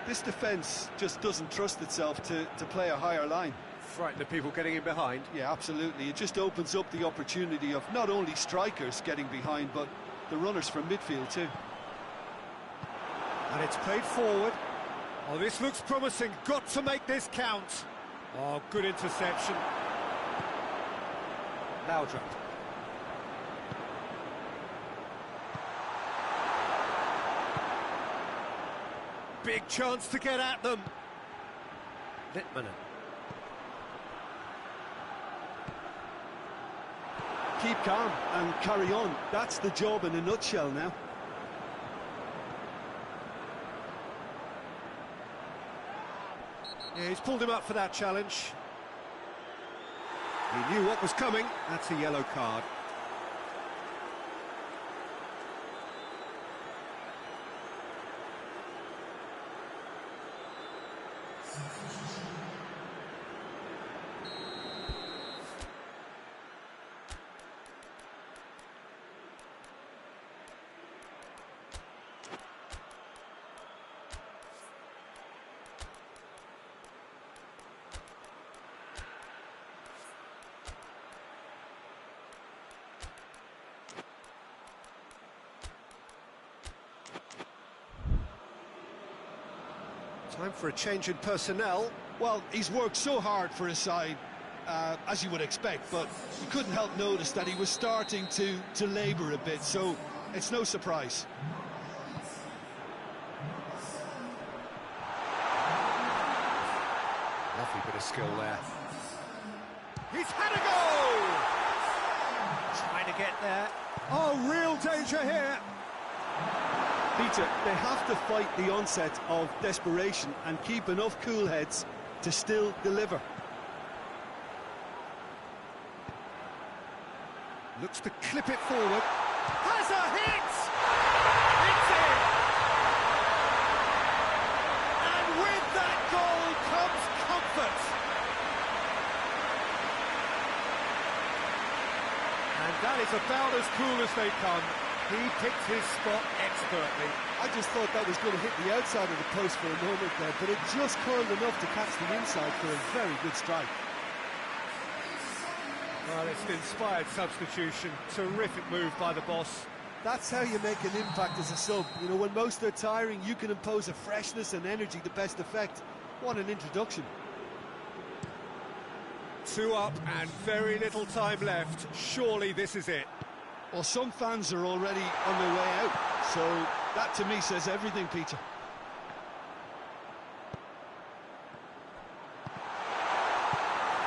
This defence just doesn't trust itself to play a higher line. Frighten the people getting in behind. Yeah, absolutely. It just opens up the opportunity of not only strikers getting behind, but the runners from midfield too. And it's played forward. Oh, this looks promising. Got to make this count. Oh, good interception. Laudrup. Big chance to get at them. Littmanen. Keep calm and carry on. That's the job in a nutshell now. Yeah, he's pulled him up for that challenge. He knew what was coming. That's a yellow card. Time for a change in personnel. Well, he's worked so hard for his side, as you would expect, but you couldn't help notice that he was starting to labour a bit, so it's no surprise. Lovely bit of skill there. He's had a go! Trying to get there. Oh, real danger here. Peter, they have to fight the onset of desperation and keep enough cool heads to still deliver. Looks to clip it forward. Has a hit! It's in! And with that goal comes comfort. And that is about as cool as they come. He picked his spot expertly. I just thought that was going to hit the outside of the post for a moment there, but it just curled enough to catch the inside for a very good strike. Well, it's an inspired substitution. Terrific move by the boss. That's how you make an impact as a sub. You know, when most are tiring, you can impose a freshness and energy to best effect. What an introduction. 2 up and very little time left. Surely this is it. Well, some fans are already on their way out, so that to me says everything, Peter.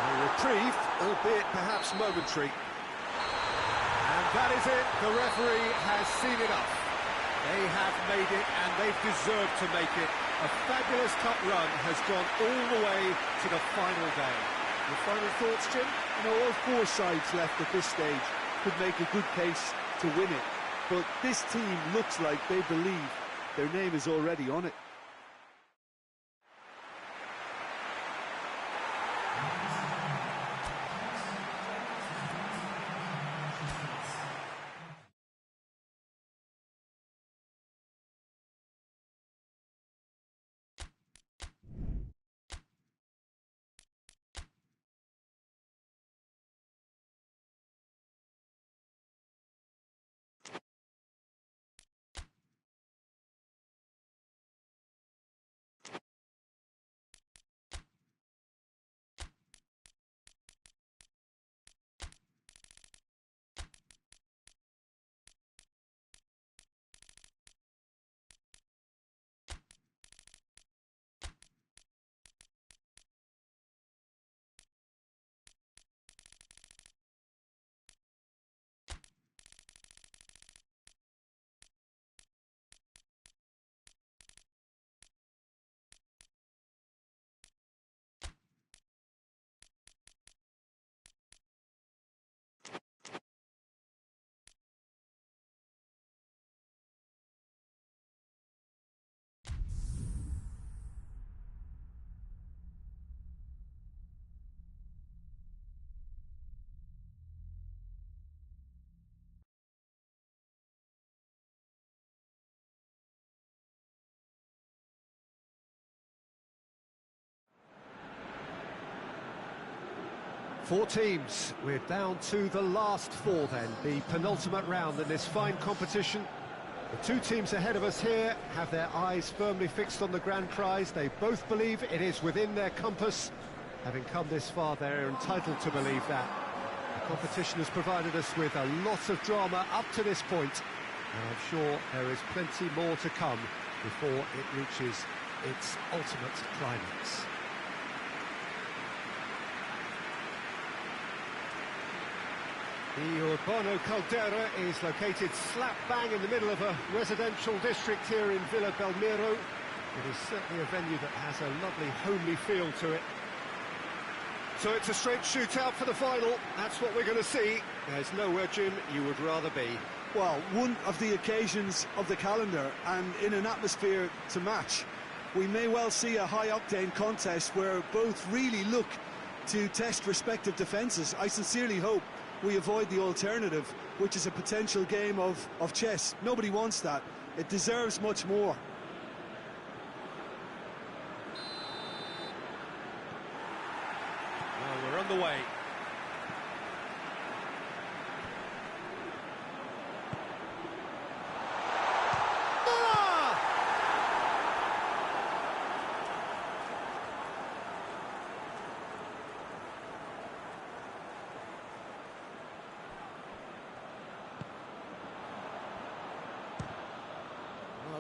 A reprieve, albeit perhaps momentary. And that is it. The referee has seen enough. They have made it, and they've deserved to make it. A fabulous cup run has gone all the way to the final day. Your final thoughts, Jim? You know, all 4 sides left at this stage could make a good case to win it, but this team looks like they believe their name is already on it. Four teams. We're down to the last 4 then, the penultimate round in this fine competition. The 2 teams ahead of us here have their eyes firmly fixed on the grand prize. They both believe it is within their compass. Having come this far, they're entitled to believe that. The competition has provided us with a lot of drama up to this point, and I'm sure there is plenty more to come before it reaches its ultimate climax. The Urbano Caldera is located slap bang in the middle of a residential district here in Villa Belmiro. It is certainly a venue that has a lovely homely feel to it. So it's a straight shootout for the final. That's what we're going to see. There's nowhere, Jim, you would rather be. Well, one of the occasions of the calendar, and in an atmosphere to match. We may well see a high-octane contest where both really look to test respective defences. I sincerely hope we avoid the alternative, which is a potential game of chess. Nobody wants that. It deserves much more. Well, we're on the way.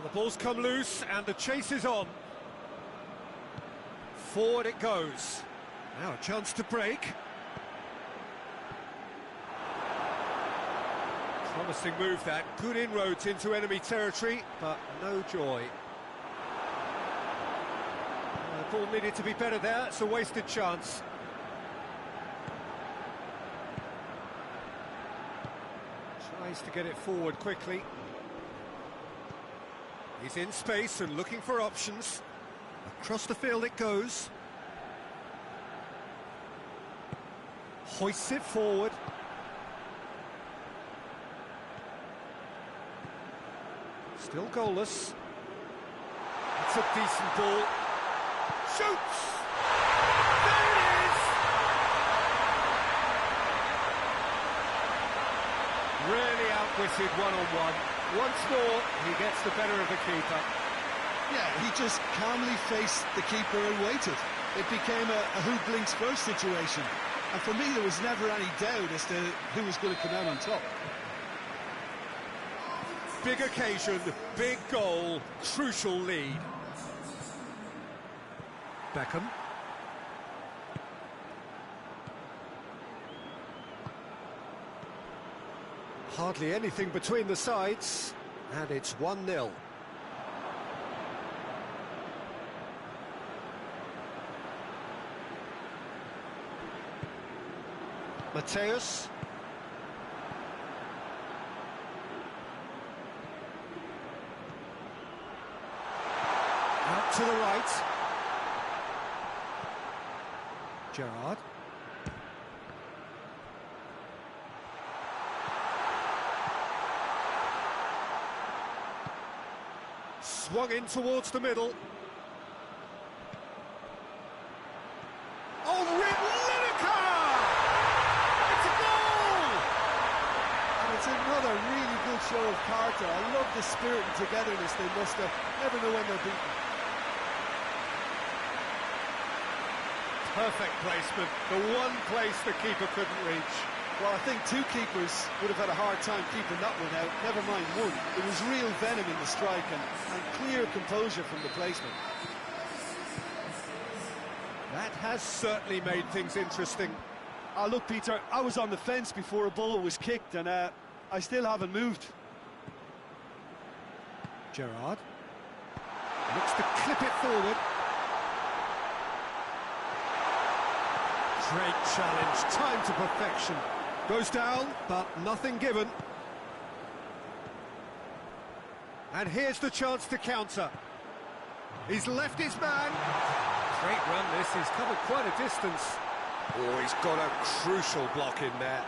The ball's come loose and the chase is on. Forward it goes. Now a chance to break. Promising move that. Good inroads into enemy territory, but no joy. The ball needed to be better there. It's a wasted chance. Tries to get it forward quickly. He's in space and looking for options. Across the field it goes. Hoists it forward. Still goalless. It's a decent ball. Shoots! There it is! Really outwitted one-on-one. Once more, he gets the better of the keeper. Yeah, he just calmly faced the keeper and waited. It became a who blinks first situation. And for me, there was never any doubt as to who was going to come out on top. Big occasion, big goal, crucial lead. Beckham. Hardly anything between the sides, and it's 1-0. Mateus. Out to the right. Gerrard. Swung in towards the middle. Oh, Lineker! It's a goal! And it's another really good show of character. I love the spirit and togetherness they muster. Never know when they're beaten. Perfect placement, the one place the keeper couldn't reach. Well, I think two keepers would have had a hard time keeping that one out, never mind one. It was real venom in the strike and clear composure from the placement. That has certainly made things interesting. Oh, look, Peter, I was on the fence before a ball was kicked, and I still haven't moved. Gerrard looks to clip it forward. Great challenge, time to perfection. Goes down, but nothing given. And here's the chance to counter. He's left his man. Great run this, he's covered quite a distance. Oh, he's got a crucial block in there.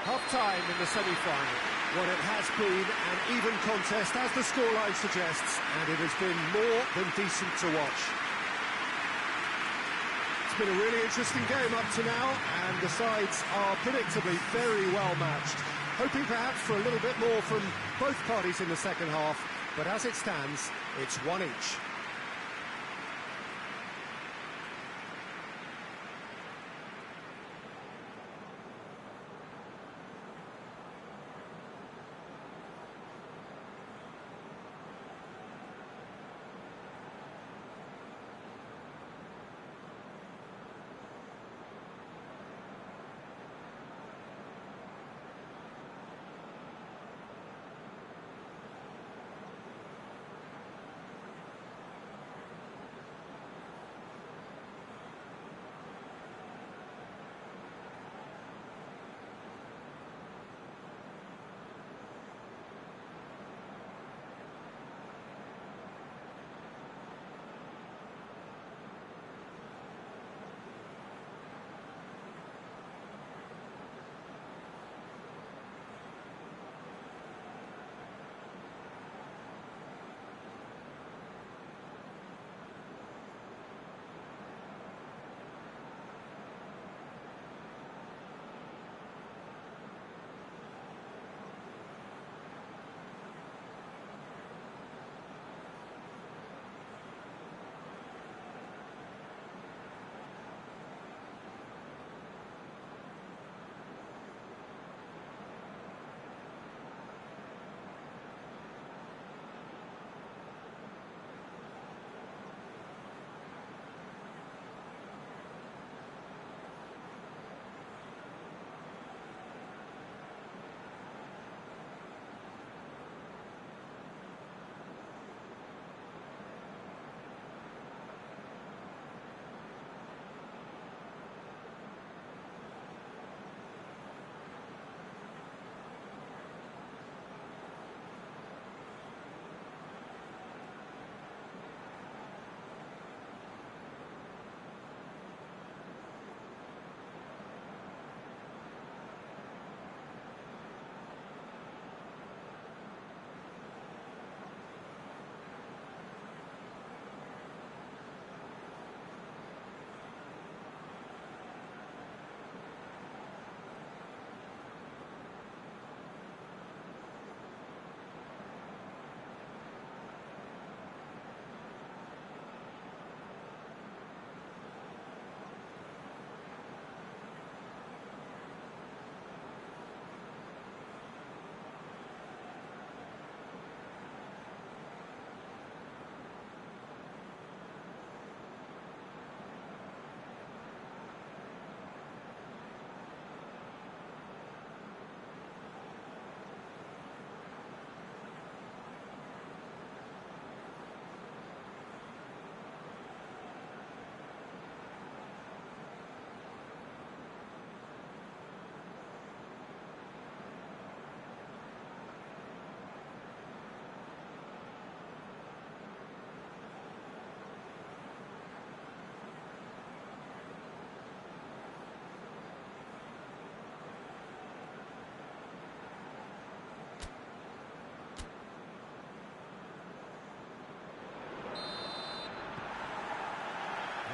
Half-time in the semi-final. What it has been an even contest, as the scoreline suggests, and it has been more than decent to watch. It's been a really interesting game up to now, and the sides are predictably very well matched. Hoping perhaps for a little bit more from both parties in the second half, but as it stands, it's one each.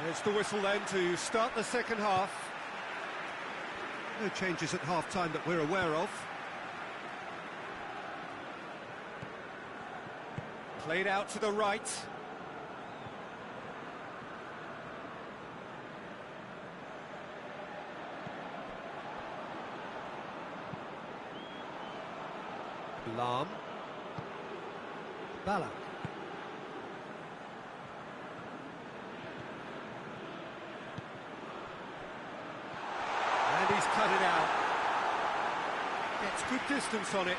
There's the whistle then to start the second half. No changes at half-time that we're aware of. Played out to the right. Lahm. Ballack. And he's cut it out. Gets good distance on it.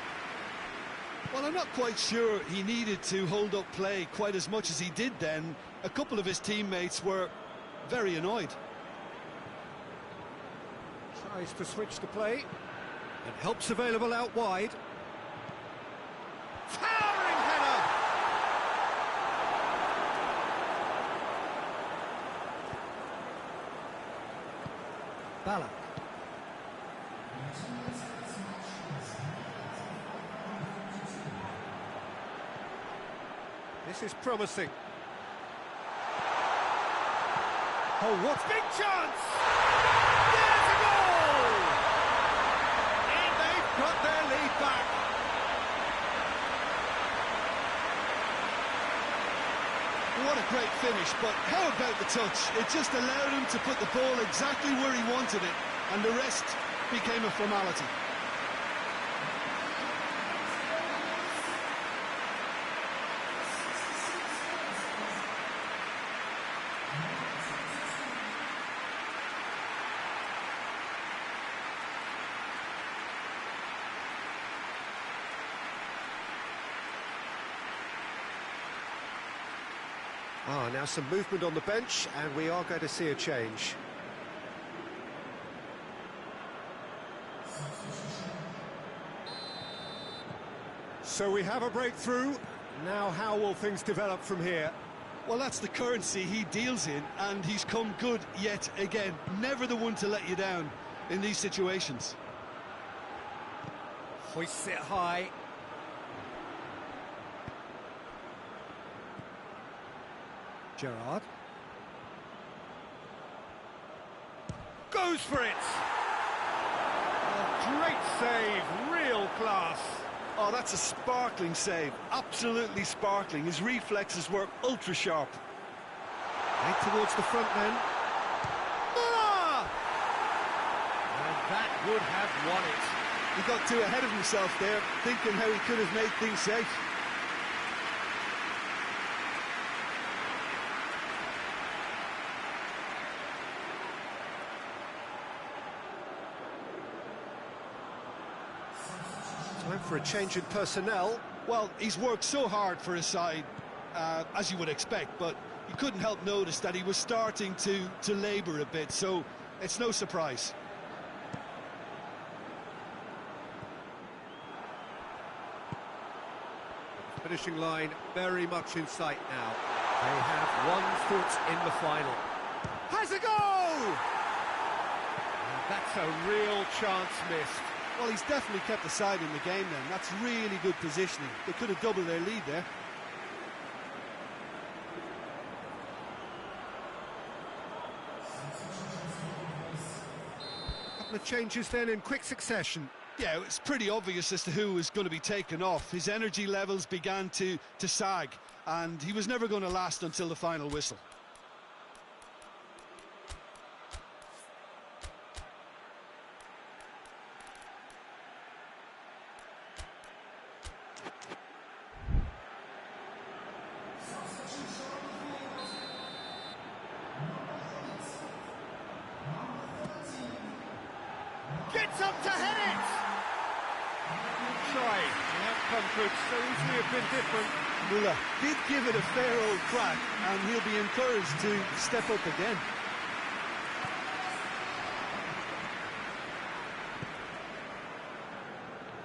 Well, I'm not quite sure he needed to hold up play quite as much as he did then. A couple of his teammates were very annoyed. Tries to switch the play. And help's available out wide. Towering header! Ballack. This is promising. Oh, what big chance! There's a goal! And they've got their lead back. What a great finish, but how about the touch? It just allowed him to put the ball exactly where he wanted it, and the rest became a formality. Now some movement on the bench, and we are going to see a change. So we have a breakthrough. Now how will things develop from here? Well, that's the currency he deals in, and he's come good yet again. Never the one to let you down in these situations. Hoists it high. Gerrard. Goes for it! Oh, great save, real class. Oh, that's a sparkling save, absolutely sparkling. His reflexes were ultra sharp. Right towards the front then. Ah! And that would have won it. He got too ahead of himself there, thinking how he could have made things safe. Time for a change in personnel. Well, he's worked so hard for his side, as you would expect, but you couldn't help notice that he was starting to labour a bit, so it's no surprise. Finishing line very much in sight now. They have 1 foot in the final. Has a goal! And that's a real chance missed. Well, he's definitely kept the side in the game then. That's really good positioning. They could have doubled their lead there. A couple of changes then in quick succession. Yeah, it's pretty obvious as to who was going to be taken off. His energy levels began to sag, and he was never going to last until the final whistle. Gets up to head it! Try. The outcome could so easily have been different. Muller did give it a fair old crack, and he'll be encouraged to step up again.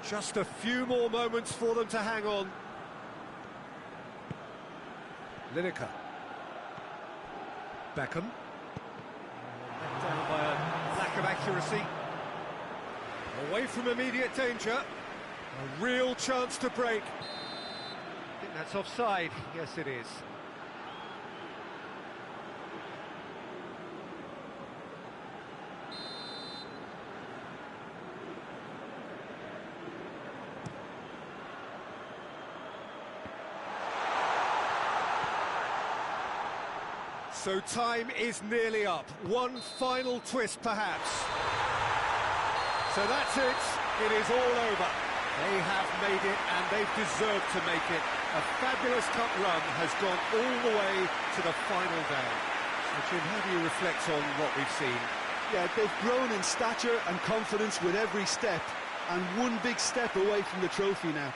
Just a few more moments for them to hang on. Lineker. Beckham. Let down by a lack of accuracy. Away from immediate danger. A real chance to break. I think that's offside. Yes, it is. So time is nearly up. One final twist, perhaps. So that's it. It is all over. They have made it, and they've deserved to make it. A fabulous cup run has gone all the way to the final day. So, Jim, how do you reflect on what we've seen? Yeah, they've grown in stature and confidence with every step, and one big step away from the trophy now.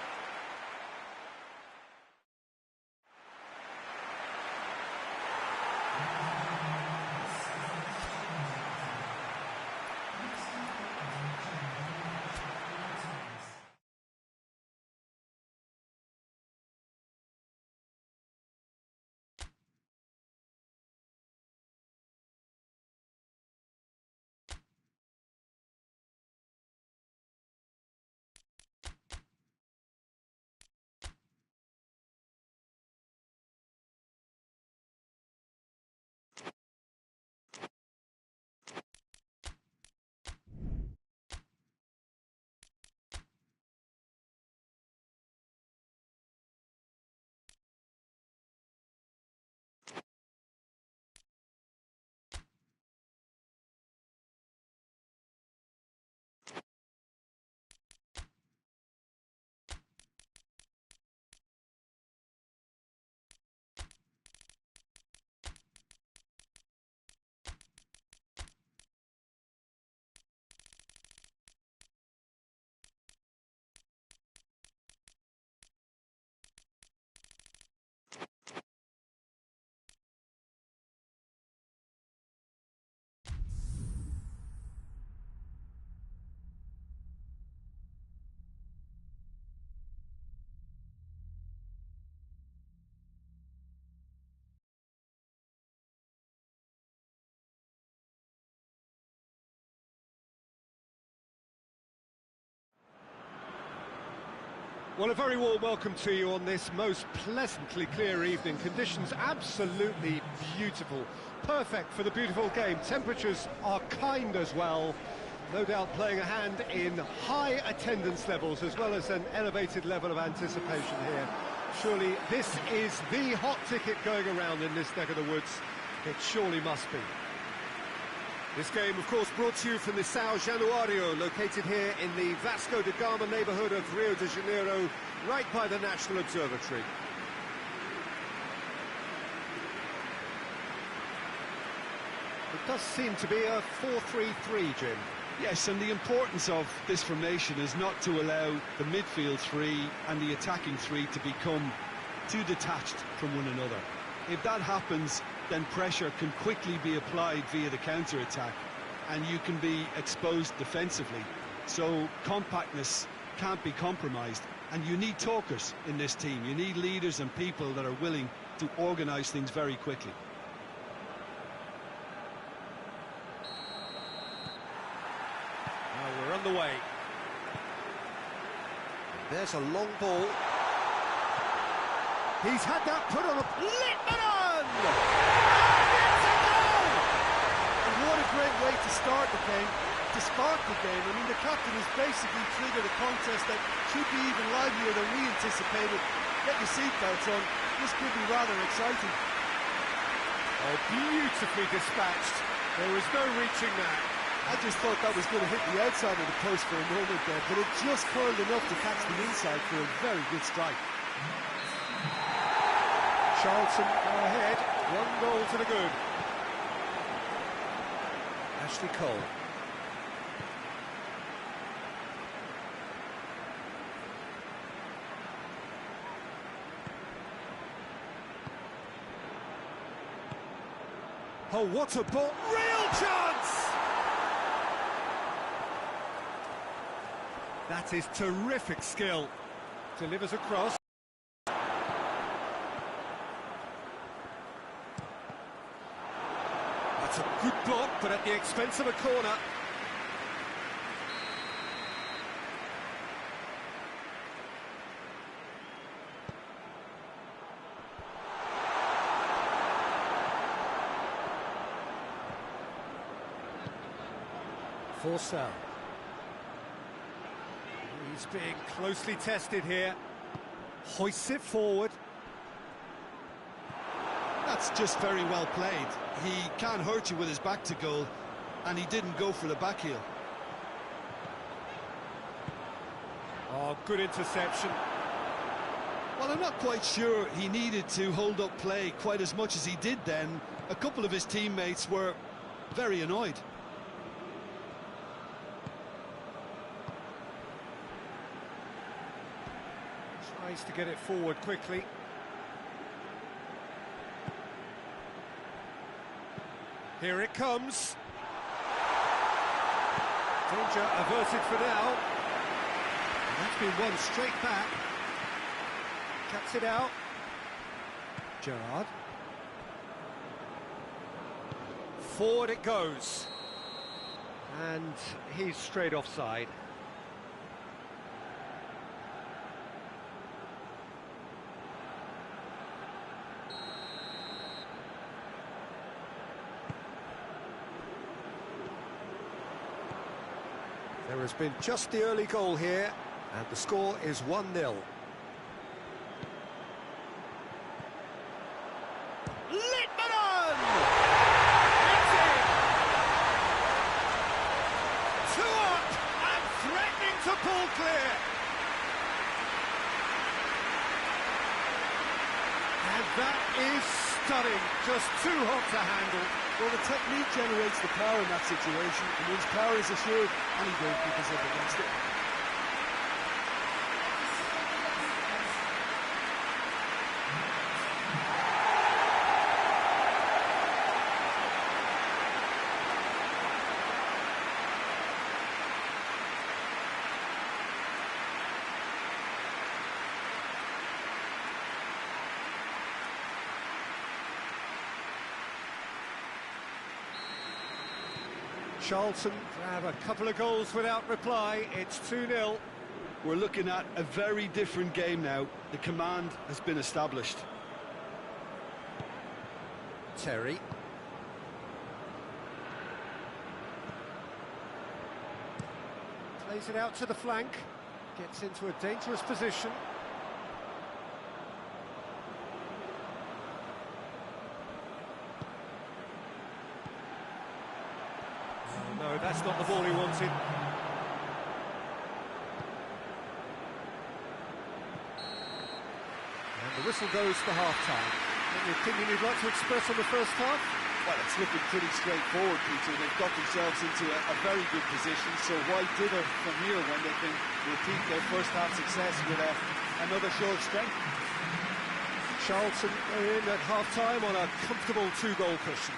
Well, a very warm welcome to you on this most pleasantly clear evening. Conditions absolutely beautiful. Perfect for the beautiful game. Temperatures are kind as well. No doubt playing a hand in high attendance levels as well as an elevated level of anticipation here. Surely this is the hot ticket going around in this neck of the woods. It surely must be. This game, of course, brought to you from the São Januário, located here in the Vasco da Gama neighbourhood of Rio de Janeiro, right by the National Observatory. It does seem to be a 4-3-3, Jim. Yes, and the importance of this formation is not to allow the midfield three and the attacking three to become too detached from one another. If that happens, then pressure can quickly be applied via the counter-attack, and you can be exposed defensively. So compactness can't be compromised, and you need talkers in this team. You need leaders and people that are willing to organise things very quickly. Well, we're on the way. There's a long ball. He's had that put on a... Litmanen! And it's a goal! And what a great way to start the game, to spark the game. I mean, the captain has basically triggered a contest that should be even livelier than we anticipated. Get your seatbelts on. This could be rather exciting. Oh, beautifully dispatched. There was no reaching that. I just thought that was going to hit the outside of the post for a moment there, but it just curled enough to catch the inside for a very good strike. Charlton go ahead, 1 goal to the good. Ashley Cole. Oh, what a ball! Real chance! That is terrific skill. Delivers across. That's a good block, but at the expense of a corner. Forcell. He's being closely tested here. Hoists it forward. That's just very well played. He can't hurt you with his back to goal, and he didn't go for the back heel. Oh, good interception. Well, I'm not quite sure he needed to hold up play quite as much as he did then. A couple of his teammates were very annoyed. Tries to get it forward quickly. Here it comes. Danger averted for now. And that's been won straight back. Cuts it out. Gerrard. Forward it goes. And he's straight offside. There has been just the early goal here, and the score is 1-0. Litmanen! It's in! 2 up and threatening to pull clear. And that is stunning, just too hot to handle. Well, the technique generates the power in that situation, and once power is assured, any goalkeeper's up against it. Charlton grab a couple of goals without reply. It's 2-0. We're looking at a very different game now. The command has been established. Terry. Plays it out to the flank. Gets into a dangerous position. No, that's not the ball he wanted. And the whistle goes for half-time. Any opinion you'd like to express on the first half? Well, it's looking pretty straightforward, Peter. They've got themselves into a very good position, so why dither from here when they can repeat their first half success with another show of strength? Charlton are in at half-time on a comfortable 2-goal cushion.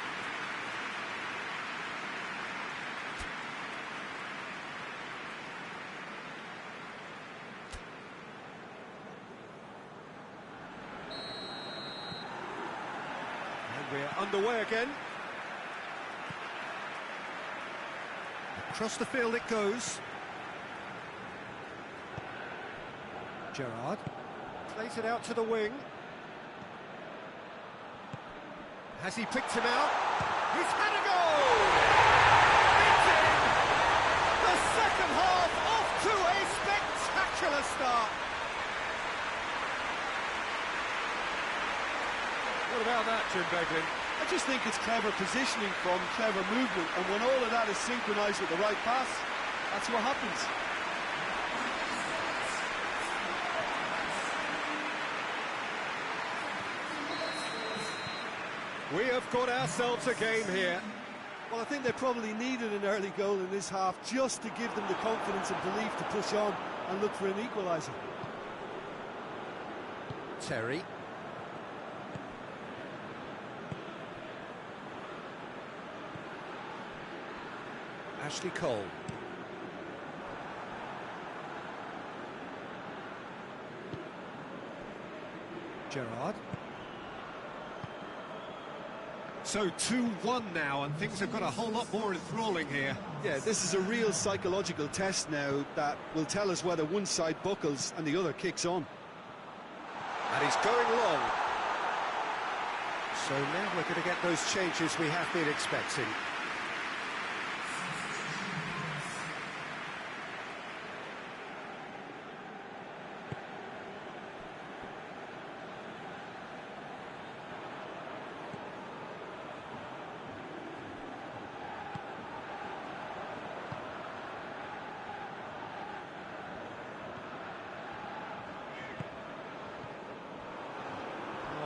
We're underway again. Across the field it goes. Gerrard plays it out to the wing. Has he picked him out? He's had a goal! It's in! The second half off to a spectacular start. What about that, Jim Beglin? I just think it's clever positioning from clever movement, and when all of that is synchronised with the right pass, that's what happens. We have got ourselves a game here. Well, I think they probably needed an early goal in this half just to give them the confidence and belief to push on and look for an equaliser. Terry. Ashley Cole. Gerrard. So 2-1 now, and things have got a whole lot more enthralling here. Yeah, this is a real psychological test now that will tell us whether one side buckles and the other kicks on. And he's going long. So now we're going to get those changes we have been expecting.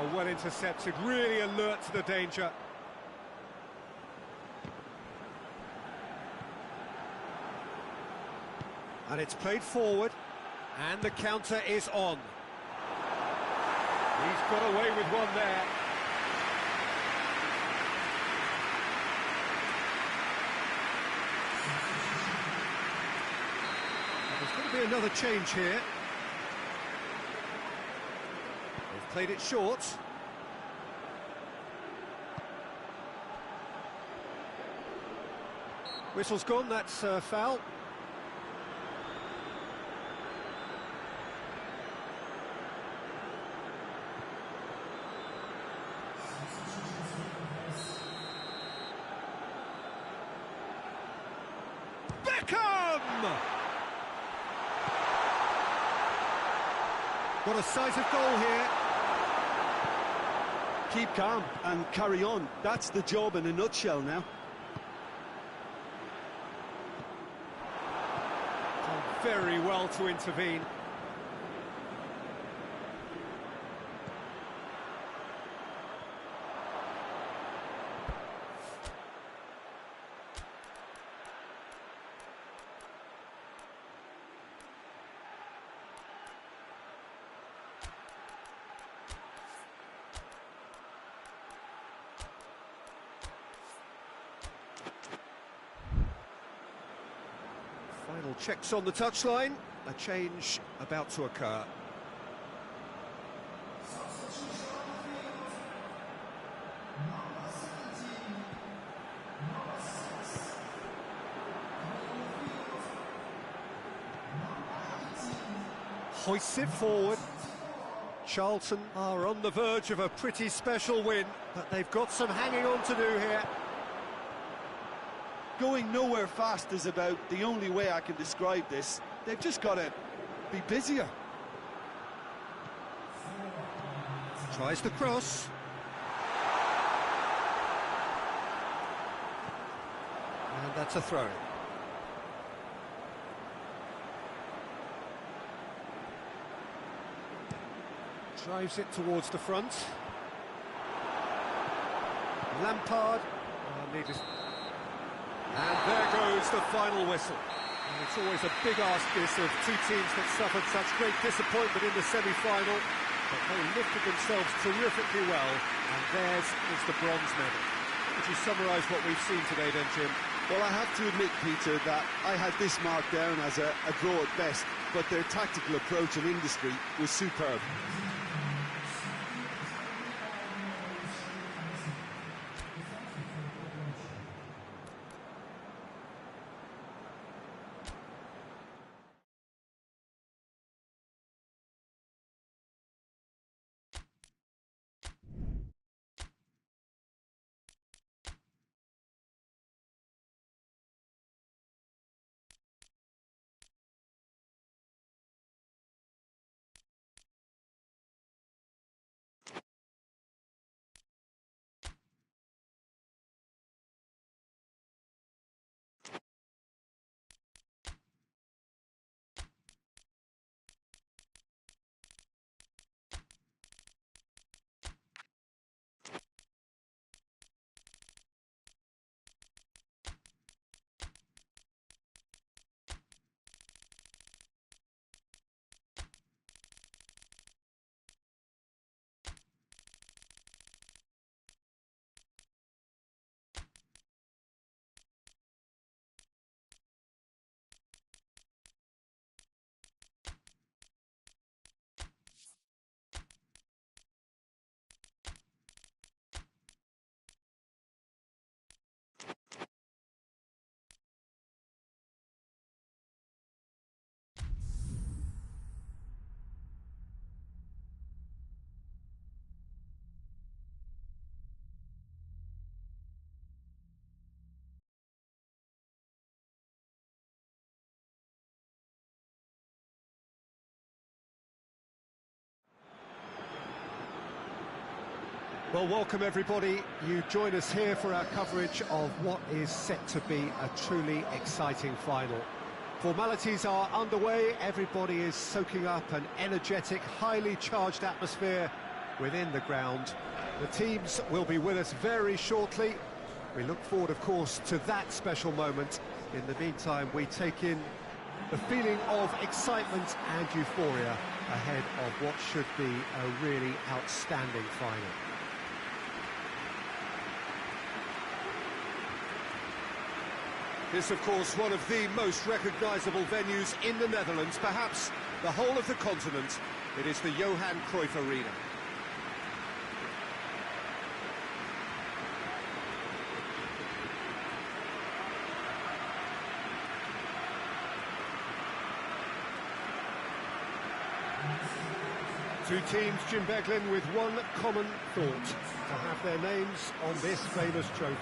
Oh, well intercepted, really alert to the danger. And it's played forward, and the counter is on. He's got away with one there. There's going to be another change here. They've played it short. Whistle's gone, that's a foul. Got a sight of goal here. Keep calm and carry on. That's the job in a nutshell now. Done very well to intervene. Final checks on the touchline. A change about to occur. Hoists it forward. Charlton are on the verge of a pretty special win, but they've got some hanging on to do here. Going nowhere fast is about the only way I can describe this. They've just got to be busier. Tries the cross. And that's a throw-in. Drives it towards the front. Lampard. Needless. And there goes the final whistle. And it's always a big ask, this, of two teams that suffered such great disappointment in the semi-final, but they lifted themselves terrifically well, and theirs is the bronze medal. Would you summarise what we've seen today then, Jim? Well, I have to admit, Peter, that I had this marked down as a draw at best, but their tactical approach and industry was superb. Well, welcome everybody. You join us here for our coverage of what is set to be a truly exciting final. Formalities are underway, everybody is soaking up an energetic, highly charged atmosphere within the ground. The teams will be with us very shortly. We look forward, of course, to that special moment. In the meantime, we take in the feeling of excitement and euphoria ahead of what should be a really outstanding final. This, of course, one of the most recognisable venues in the Netherlands, perhaps the whole of the continent. It is the Johan Cruyff Arena. Two teams, Jim Beglin, with one common thought: to have their names on this famous trophy.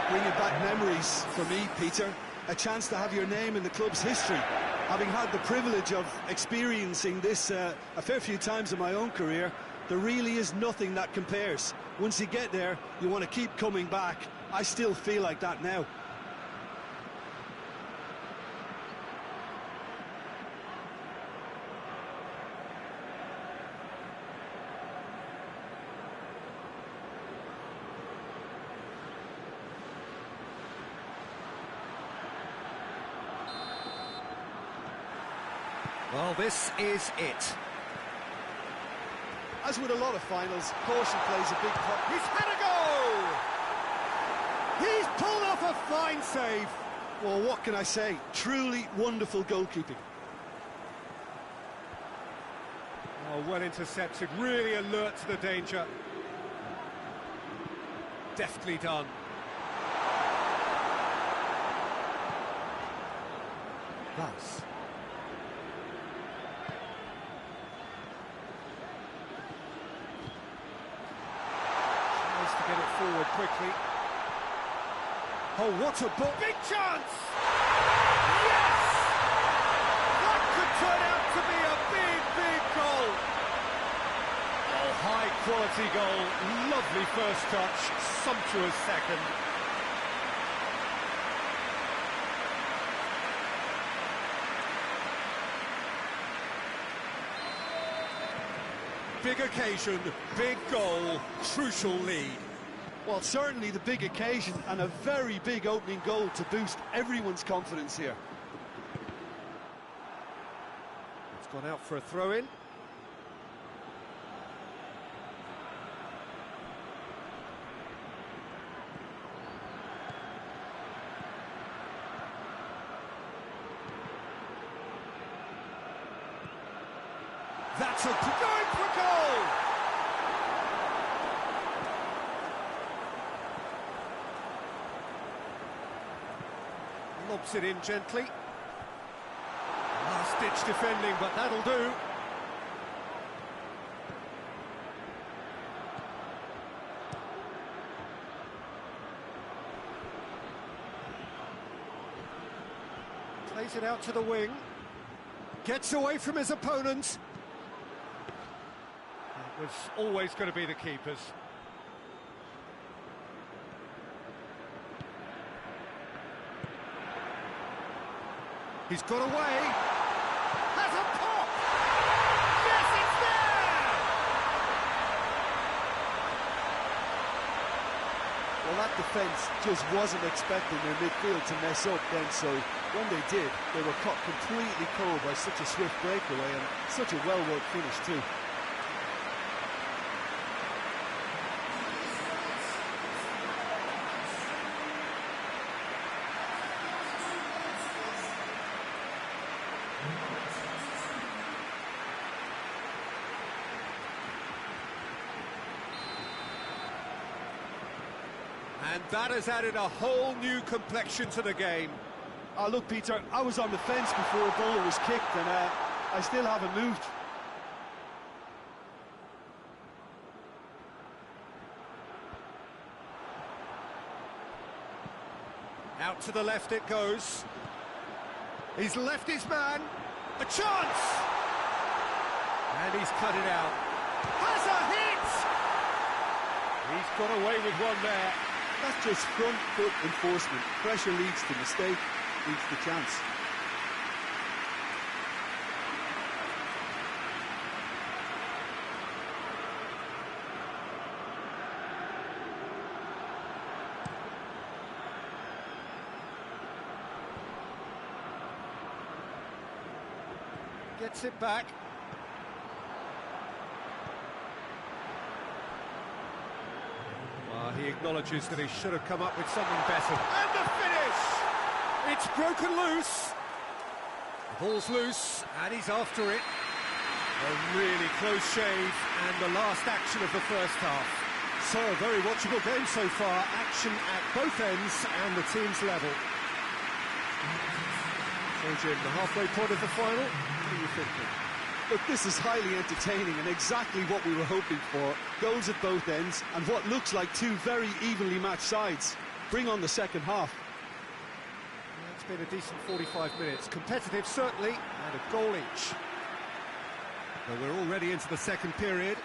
Bringing back memories for me, Peter. A chance to have your name in the club's history. Having had the privilege of experiencing this a fair few times in my own career, there really is nothing that compares. Once you get there, you want to keep coming back. I still feel like that now. Well, this is it. As with a lot of finals, caution plays a big part. He's had a goal! He's pulled off a fine save. Well, what can I say? Truly wonderful goalkeeping. Oh, well intercepted, really alert to the danger. Deftly done. Thus. To get it forward quickly. Oh, what a ball! Big chance! Yes! That could turn out to be a big, big goal. Oh, high-quality goal. Lovely first touch, sumptuous second. Big occasion, big goal, crucial lead. Well, certainly the big occasion and a very big opening goal to boost everyone's confidence here. It's gone out for a throw-in. That's a going for goal! Lobs it in gently. Last-ditch defending, but that'll do. Plays it out to the wing. Gets away from his opponent. It was always going to be the keeper's. He's got away. Has a pop! Yes, it's there! Well, that defence just wasn't expecting their midfield to mess up then, so when they did, they were caught completely cold by such a swift breakaway and such a well-worked finish too. And that has added a whole new complexion to the game. Oh, look, Peter, I was on the fence before a ball was kicked, and I still haven't moved. Out to the left it goes. He's left his man. A chance! And he's cut it out. Has a hit! He's got away with one there. That's just front foot enforcement. Pressure leads to mistake, leads to chance. Gets it back. He acknowledges that he should have come up with something better. And the finish! It's broken loose. The ball's loose, and he's after it. A really close shave, and the last action of the first half. So, a very watchable game so far. Action at both ends, and the team's level. So, Jim, the halfway point of the final, what are you thinking? Look, this is highly entertaining and exactly what we were hoping for. Goals at both ends and what looks like two very evenly matched sides. Bring on the second half. Yeah, it's been a decent 45 minutes. Competitive, certainly, and a goal each. Well, we're already into the second period.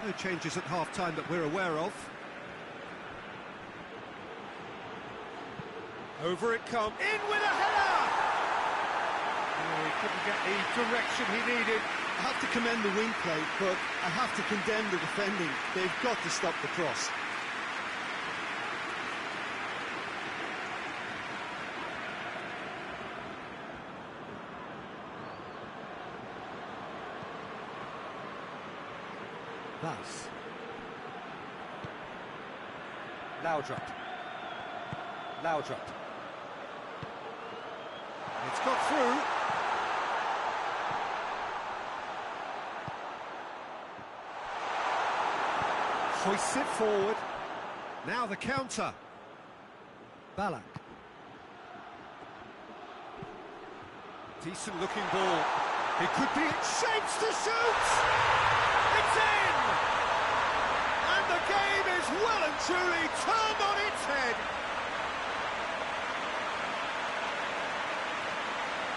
No changes at half-time that we're aware of. Over it comes. In with a header! He couldn't get the direction he needed. I have to commend the wing play, but I have to condemn the defending. They've got to stop the cross. Thus. Laudrup. Laudrup. It's got through. Hoists it forward. Now the counter. Ballack. Decent looking ball. It could be. It shapes to shoot! It's in! And the game is well and truly turned on its head.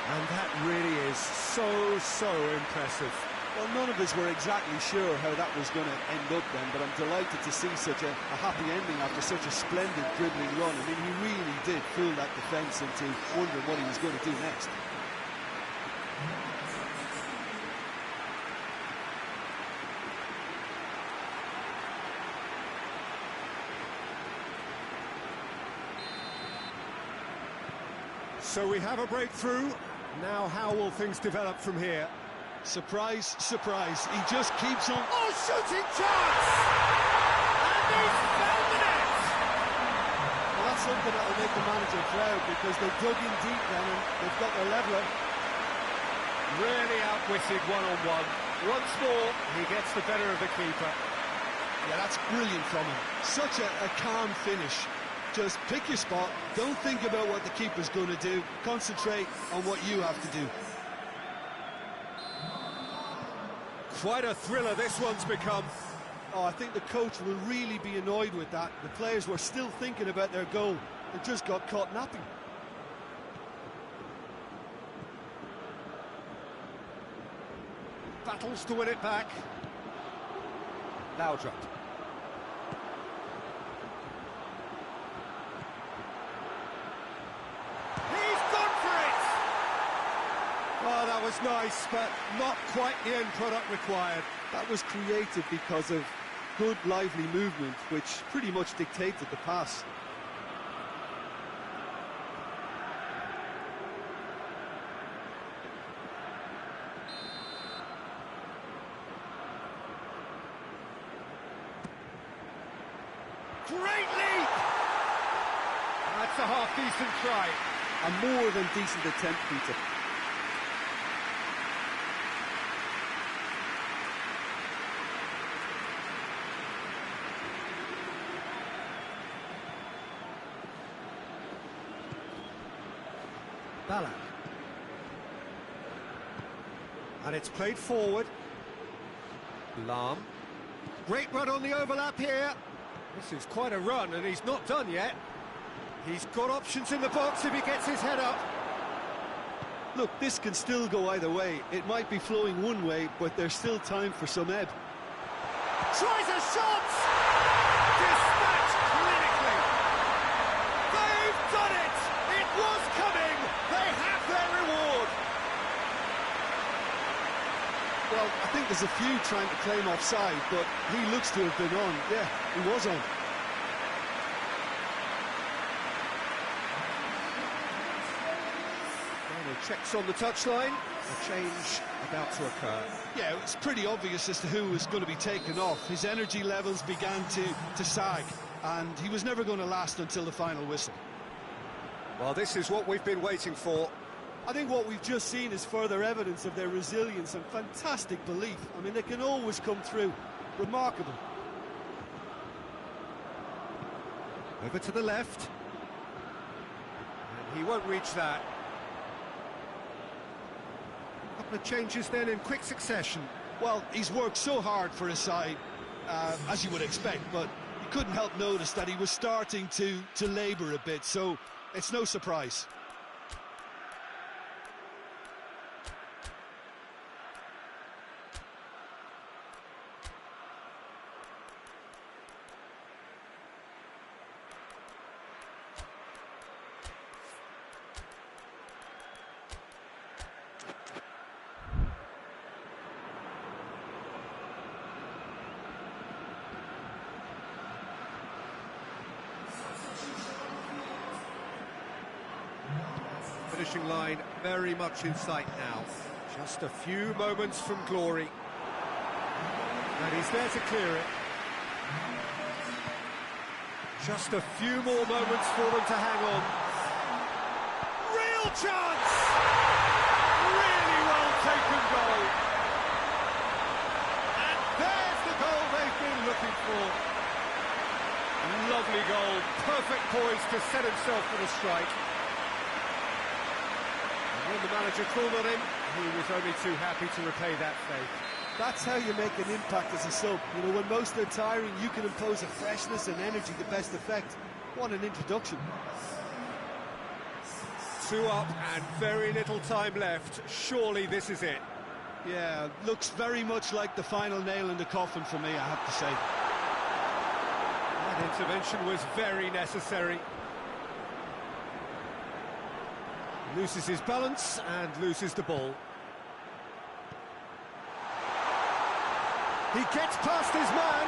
And that really is so impressive. Well, none of us were exactly sure how that was going to end up then, but I'm delighted to see such a happy ending after such a splendid dribbling run. I mean, he really did fool that defence into wondering what he was going to do next. So we have a breakthrough. Now how will things develop from here? Surprise, surprise, he just keeps on... Oh, shooting chance! And he's found the net! Well, that's something that will make the manager proud, because they dug in deep then and they've got their leveller. Really outwitted one-on-one. Once more, he gets the better of the keeper. Yeah, that's brilliant from him. Such a calm finish. Just pick your spot, don't think about what the keeper's going to do, concentrate on what you have to do. Quite a thriller this one's become. Oh, I think the coach will really be annoyed with that. The players were still thinking about their goal and just got caught napping. Battles to win it back. Laudrup. Oh, that was nice, but not quite the end product required. That was created because of good, lively movement, which pretty much dictated the pass. Great leap! That's a half-decent try. A more than decent attempt, Peter. Ballack. And it's played forward. Lahm. Great run on the overlap here. This is quite a run, and he's not done yet. He's got options in the box if he gets his head up. Look, this can still go either way. It might be flowing one way, but there's still time for some ebb. Tries a shot! Dispatched clinically. They've done it! It was coming! They have their reward! Well, I think there's a few trying to claim offside, but he looks to have been on. Yeah, he was on. And a checks on the touchline, a change about to occur. Yeah, it's pretty obvious as to who was going to be taken off. His energy levels began to sag, and he was never going to last until the final whistle. Well, this is what we've been waiting for. I think what we've just seen is further evidence of their resilience and fantastic belief. I mean, they can always come through. Remarkable. Over to the left. And he won't reach that. A couple of changes then in quick succession. Well, he's worked so hard for his side, as you would expect, but you couldn't help notice that he was starting to labour a bit, so it's no surprise. Finishing line very much in sight now. Just a few moments from glory. And he's there to clear it. Just a few more moments for them to hang on. Real chance! Really well taken goal. And there's the goal they've been looking for. Lovely goal. Perfect poise to set himself for the strike. When the manager called on him, he was only too happy to repay that faith. That's how you make an impact as a sub. You know, when most are tiring, you can impose a freshness and energy to best effect. What an introduction. 2 up and very little time left. Surely this is it. Yeah, looks very much like the final nail in the coffin for me, I have to say. That intervention was very necessary. Loses his balance and loses the ball. He gets past his man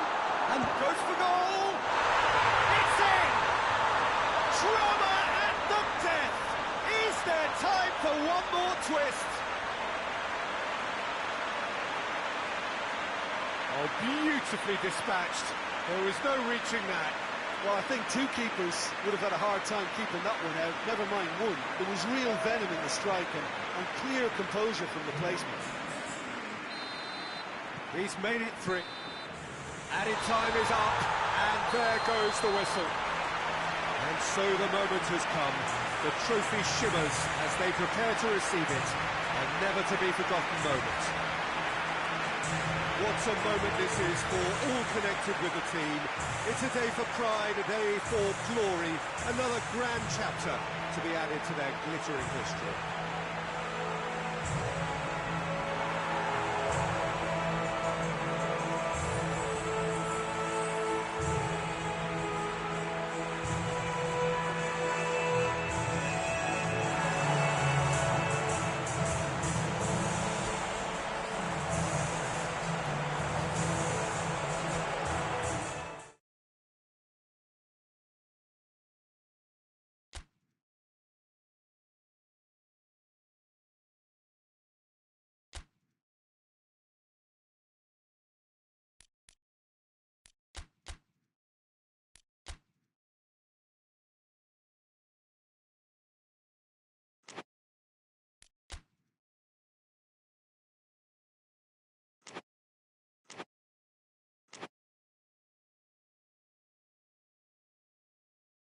and goes for goal. It's in! Drama at the death! Is there time for one more twist? Oh, beautifully dispatched. There was no reaching that. Well, I think two keepers would have had a hard time keeping that one out, never mind one. There was real venom in the strike and clear composure from the placement. He's made it 3. Added time is up, and there goes the whistle. And so the moment has come. The trophy shimmers as they prepare to receive it. A never-to-be-forgotten moment. What a moment this is for all connected with the team. It's a day for pride, a day for glory, another grand chapter to be added to their glittering history.